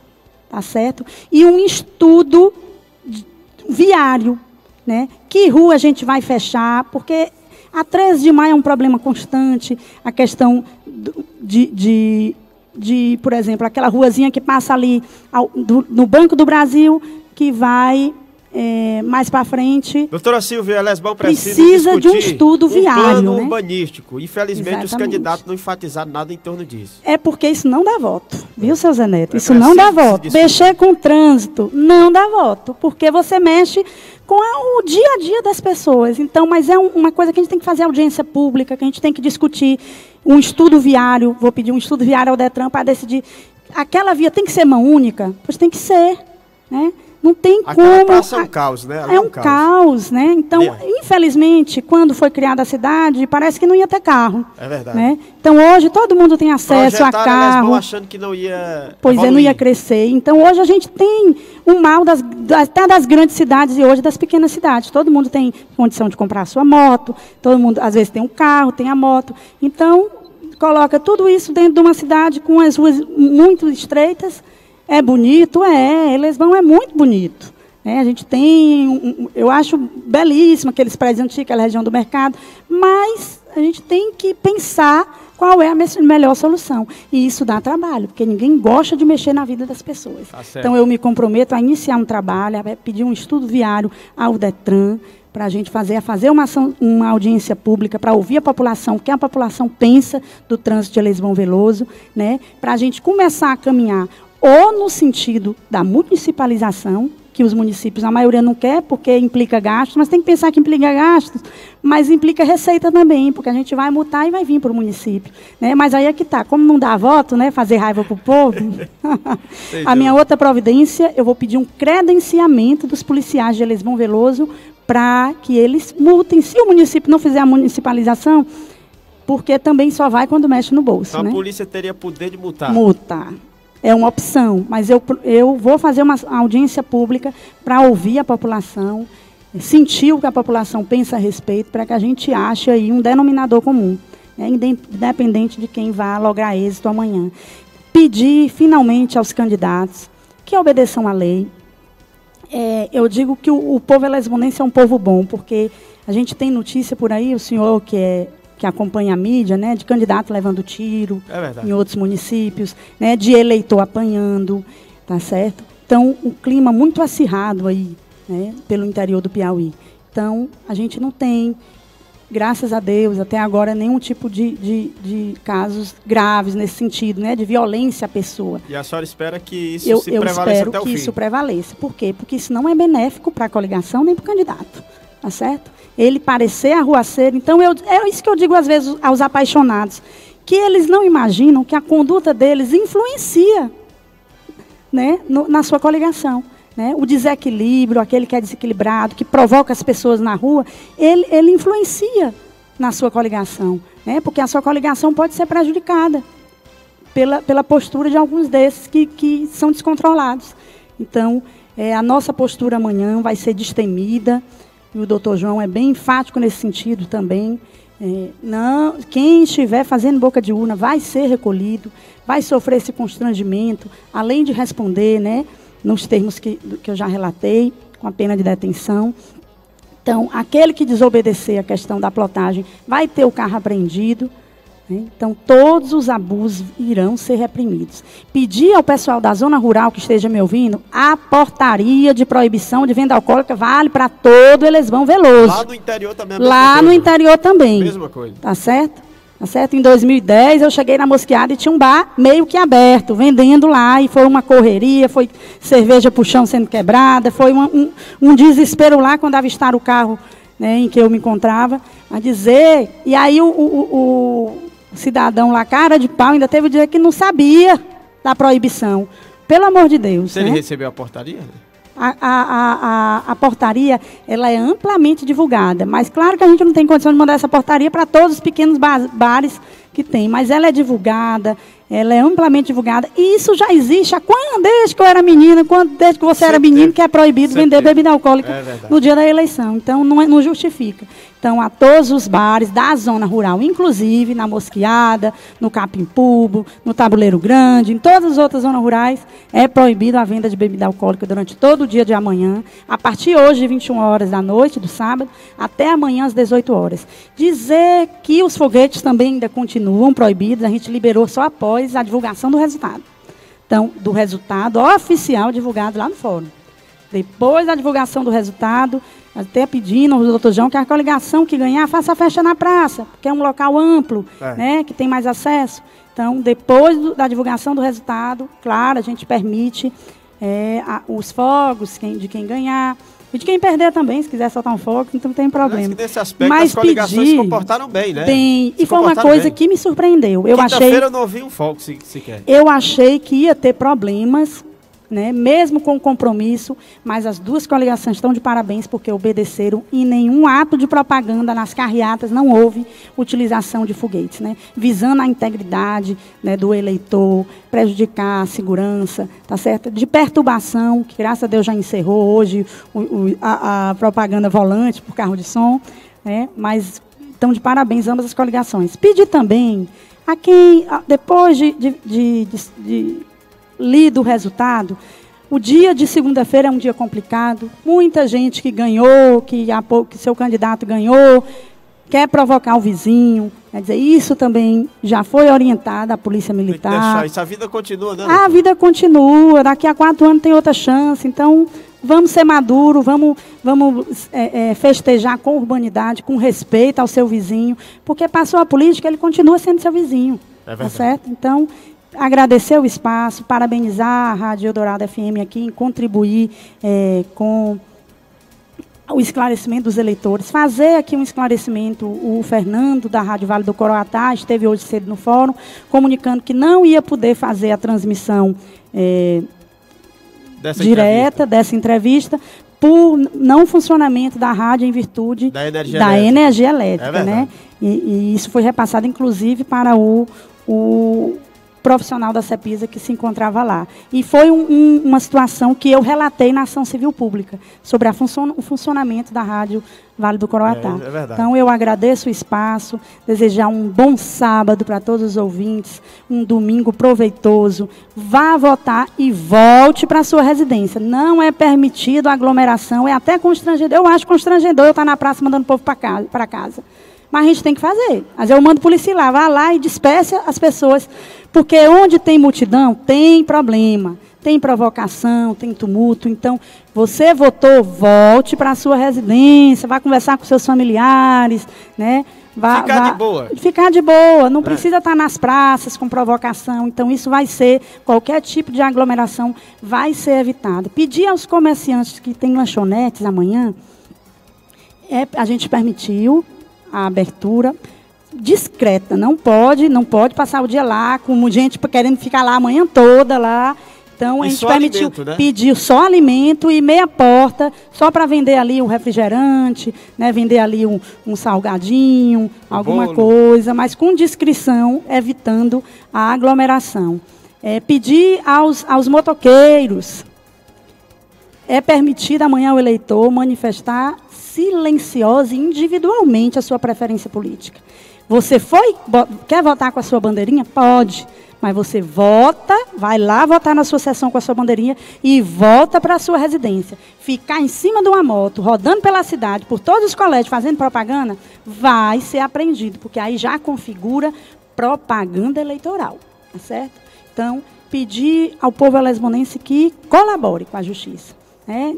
tá certo? E um estudo viário, né? Que rua a gente vai fechar, porque a 13 de maio é um problema constante, a questão por exemplo, aquela ruazinha que passa ali no Banco do Brasil, que vai mais para frente... Doutora Silvia, Lesbão precisa discutir de um estudo viário, plano né? urbanístico. Infelizmente, Exatamente. Os candidatos não enfatizaram nada em torno disso. É porque isso não dá voto, viu, seu Zé Neto? Isso não dá voto. Mexer com o trânsito não dá voto, porque você mexe com o dia a dia das pessoas. Então, mas é uma coisa que a gente tem que fazer audiência pública, que a gente tem que discutir um estudo viário. Vou pedir um estudo viário ao Detran para decidir. Aquela via tem que ser mão única? Pois tem que ser, né? Não tem como... praça é um caos, né? É um caos, né? Então, infelizmente, quando foi criada a cidade, parece que não ia ter carro. É verdade. Né? Então, hoje, todo mundo tem acesso a carro. Lesbão achando que não ia Pois evoluir. não ia crescer. Então, hoje a gente tem um mal até das grandes cidades e hoje das pequenas cidades. Todo mundo tem condição de comprar a sua moto, todo mundo, às vezes, tem um carro, tem a moto. Então, coloca tudo isso dentro de uma cidade com as ruas muito estreitas. É bonito? Lesbão é muito bonito. A gente tem, eu acho belíssimo aqueles prédios antigos, aquela região do mercado, mas a gente tem que pensar qual é a melhor solução. E isso dá trabalho, porque ninguém gosta de mexer na vida das pessoas. Tá certo. Então, eu me comprometo a iniciar um trabalho, a pedir um estudo viário ao Detran, para a gente fazer uma audiência pública, para ouvir a população, o que a população pensa do trânsito de Lesbão Veloso, né? Para a gente começar a caminhar ou no sentido da municipalização, que os municípios, a maioria não quer, porque implica gastos, mas tem que pensar que implica gastos, mas implica receita também, porque a gente vai multar e vai vir para o município. Né? Mas aí é que está, como não dá voto, né, fazer raiva para o povo, a minha outra providência, eu vou pedir um credenciamento dos policiais de Lesbão Veloso para que eles multem. Se o município não fizer a municipalização, porque também só vai quando mexe no bolso. Então, né? A polícia teria poder de multar. Multar. É uma opção, mas eu vou fazer uma audiência pública para ouvir a população, sentir o que a população pensa a respeito, para que a gente ache aí um denominador comum, né, independente de quem vá lograr êxito amanhã. Pedir, finalmente, aos candidatos que obedeçam à lei. Eu digo que o povo lesbonense é um povo bom, porque a gente tem notícia por aí, o senhor que acompanha a mídia, né, de candidato levando tiro em outros municípios, né, de eleitor apanhando, tá certo? Então, um clima muito acirrado aí, né, pelo interior do Piauí. Então, a gente não tem, graças a Deus, até agora, nenhum tipo de casos graves nesse sentido, né, de violência à pessoa. E a senhora espera que isso se prevaleça até o fim? Eu espero que isso prevaleça. Por quê? Porque isso não é benéfico para a coligação nem para o candidato, tá certo? Ele parecer arruaceiro. Então, é isso que eu digo às vezes aos apaixonados, que eles não imaginam que a conduta deles influencia, né, na sua coligação. Né? O desequilíbrio, aquele que é desequilibrado, que provoca as pessoas na rua, ele influencia na sua coligação. Né? Porque a sua coligação pode ser prejudicada pela postura de alguns desses que são descontrolados. Então, a nossa postura amanhã vai ser destemida. E o doutor João é bem enfático nesse sentido também. Quem estiver fazendo boca de urna vai ser recolhido, vai sofrer esse constrangimento, além de responder, né, nos termos que eu já relatei, com a pena de detenção. Então, aquele que desobedecer a questão da plotagem vai ter o carro apreendido. Então, todos os abusos irão ser reprimidos. Pedir ao pessoal da zona rural que esteja me ouvindo, a portaria de proibição de venda alcoólica vale para todo Lesbão Veloso. Lá no interior também. Lá no interior também. Mesma coisa. Tá certo? Tá certo? Em 2010, eu cheguei na Mosqueada e tinha um bar meio que aberto, vendendo lá, e foi uma correria, foi cerveja pro chão sendo quebrada, foi um desespero lá quando avistaram o carro, né, em que eu me encontrava, a dizer, e aí o cidadão lá, cara de pau, ainda teve o dizer que não sabia da proibição. Pelo amor de Deus. Você, né? Ele recebeu a portaria? A portaria, ela é amplamente divulgada, mas claro que a gente não tem condição de mandar essa portaria para todos os pequenos bares que tem, mas ela é divulgada, ela é amplamente divulgada, e isso já existe desde que eu era menina, desde que você era menino, que é proibido vender bebida alcoólica no dia da eleição. Então, não justifica. Então, a todos os bares da zona rural, inclusive na Mosqueada, no Capim-Pubo, no Tabuleiro Grande, em todas as outras zonas rurais, é proibido a venda de bebida alcoólica durante todo o dia de amanhã, a partir hoje de 21 horas da noite, do sábado, até amanhã às 18 horas. Dizer que os foguetes também ainda continuam proibidos, a gente liberou só após a divulgação do resultado. Então, do resultado oficial divulgado lá no fórum. Depois da divulgação do resultado, até pedindo ao doutor João que a coligação que ganhar faça a festa na praça, porque é um local amplo, né, que tem mais acesso. Então, depois da divulgação do resultado, claro, a gente permite os fogos de quem ganhar. E de quem perder também, se quiser soltar um fogo, então não tem problema. Mas nesse aspecto, as coligações se comportaram bem, né? Bem, e foi uma coisa que me surpreendeu. Quinta-feira eu não vi um fogo sequer. Eu achei que ia ter problemas, né, mesmo com o compromisso, mas as duas coligações estão de parabéns porque obedeceram e nenhum ato de propaganda nas carreatas não houve utilização de foguetes, né, visando a integridade, né, do eleitor, prejudicar a segurança, tá certo? De perturbação, que graças a Deus já encerrou hoje a propaganda volante por carro de som, né, mas estão de parabéns ambas as coligações. Pedi também a quem, depois de lido o resultado, o dia de segunda-feira é um dia complicado, muita gente que ganhou, que seu candidato ganhou, quer provocar o vizinho, quer dizer, isso também já foi orientado à Polícia Militar. Tem que deixar isso, a vida continua, né? A vida continua, daqui a 4 anos tem outra chance, então vamos ser maduros, vamos festejar com urbanidade, com respeito ao seu vizinho, porque passou a política, ele continua sendo seu vizinho, tá certo? Então, agradecer o espaço, parabenizar a Rádio Eldorado FM aqui em contribuir com o esclarecimento dos eleitores. Fazer aqui um esclarecimento, o Fernando, da Rádio Vale do Coroatá, esteve hoje cedo no fórum, comunicando que não ia poder fazer a transmissão dessa entrevista, por não funcionamento da rádio em virtude da energia elétrica. Né? E isso foi repassado, inclusive, para o profissional da CEPISA que se encontrava lá. E foi uma situação que eu relatei na ação civil pública, sobre o funcionamento da Rádio Vale do Coroatá. Então, eu agradeço o espaço, desejar um bom sábado para todos os ouvintes, um domingo proveitoso. Vá votar e volte para a sua residência. Não é permitido aglomeração, é até constrangedor. Eu acho constrangedor eu estar na praça mandando o povo para casa. Mas a gente tem que fazer. Às vezes eu mando policial, vá lá e disperse as pessoas, porque onde tem multidão, tem problema, tem provocação, tem tumulto. Então, você votou, volte para a sua residência, vá conversar com seus familiares, né? Ficar de boa. Ficar de boa, não precisa estar nas praças com provocação. Então, isso vai ser, qualquer tipo de aglomeração vai ser evitado. Pedir aos comerciantes que têm lanchonetes amanhã, a gente permitiu a abertura discreta, não pode passar o dia lá, com gente querendo ficar lá a manhã toda lá. Então, a gente permitiu, pediu só alimento e meia porta, só para vender ali um refrigerante, né, vender ali um salgadinho, alguma coisa, mas com discrição, evitando a aglomeração. Pedir aos motoqueiros, é permitido amanhã ao eleitor manifestar silenciosa e individualmente a sua preferência política. Você quer votar com a sua bandeirinha? Pode. Mas você vota, vai lá votar na sua sessão com a sua bandeirinha e volta para a sua residência. Ficar em cima de uma moto, rodando pela cidade, por todos os colégios, fazendo propaganda, vai ser apreendido, porque aí já configura propaganda eleitoral. Tá certo? Então, pedir ao povo elesbonense que colabore com a justiça.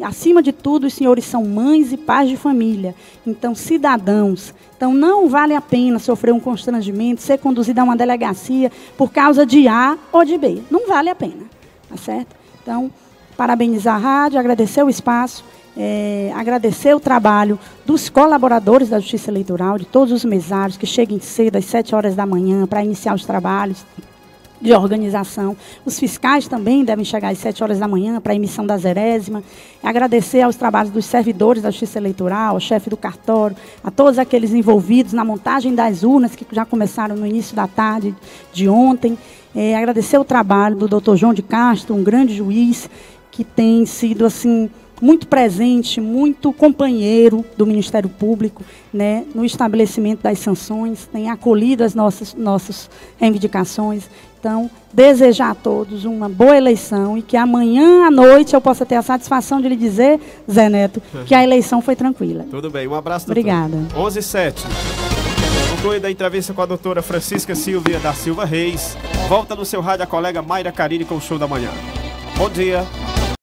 Acima de tudo, os senhores são mães e pais de família, então cidadãos. Então não vale a pena sofrer um constrangimento, ser conduzido a uma delegacia por causa de A ou de B. Não vale a pena, tá certo? Então, parabenizar a rádio, agradecer o espaço, agradecer o trabalho dos colaboradores da Justiça Eleitoral, de todos os mesários que cheguem cedo às 7 horas da manhã para iniciar os trabalhos de organização. Os fiscais também devem chegar às 7 horas da manhã para a emissão da 0ª. Agradecer aos trabalhos dos servidores da Justiça Eleitoral, ao chefe do cartório, a todos aqueles envolvidos na montagem das urnas, que já começaram no início da tarde de ontem. Agradecer o trabalho do doutor João de Castro, um grande juiz, que tem sido, assim, muito presente, muito companheiro do Ministério Público, né, no estabelecimento das sanções, tem acolhido as nossas reivindicações. Então, desejar a todos uma boa eleição e que amanhã à noite eu possa ter a satisfação de lhe dizer, Zé Neto, que a eleição foi tranquila. Tudo bem, um abraço, doutor. Obrigada. 11h07. Concluída a entrevista com a doutora Francisca Silvia da Silva Reis. Volta no seu rádio a colega Mayra Carini com o Show da Manhã. Bom dia.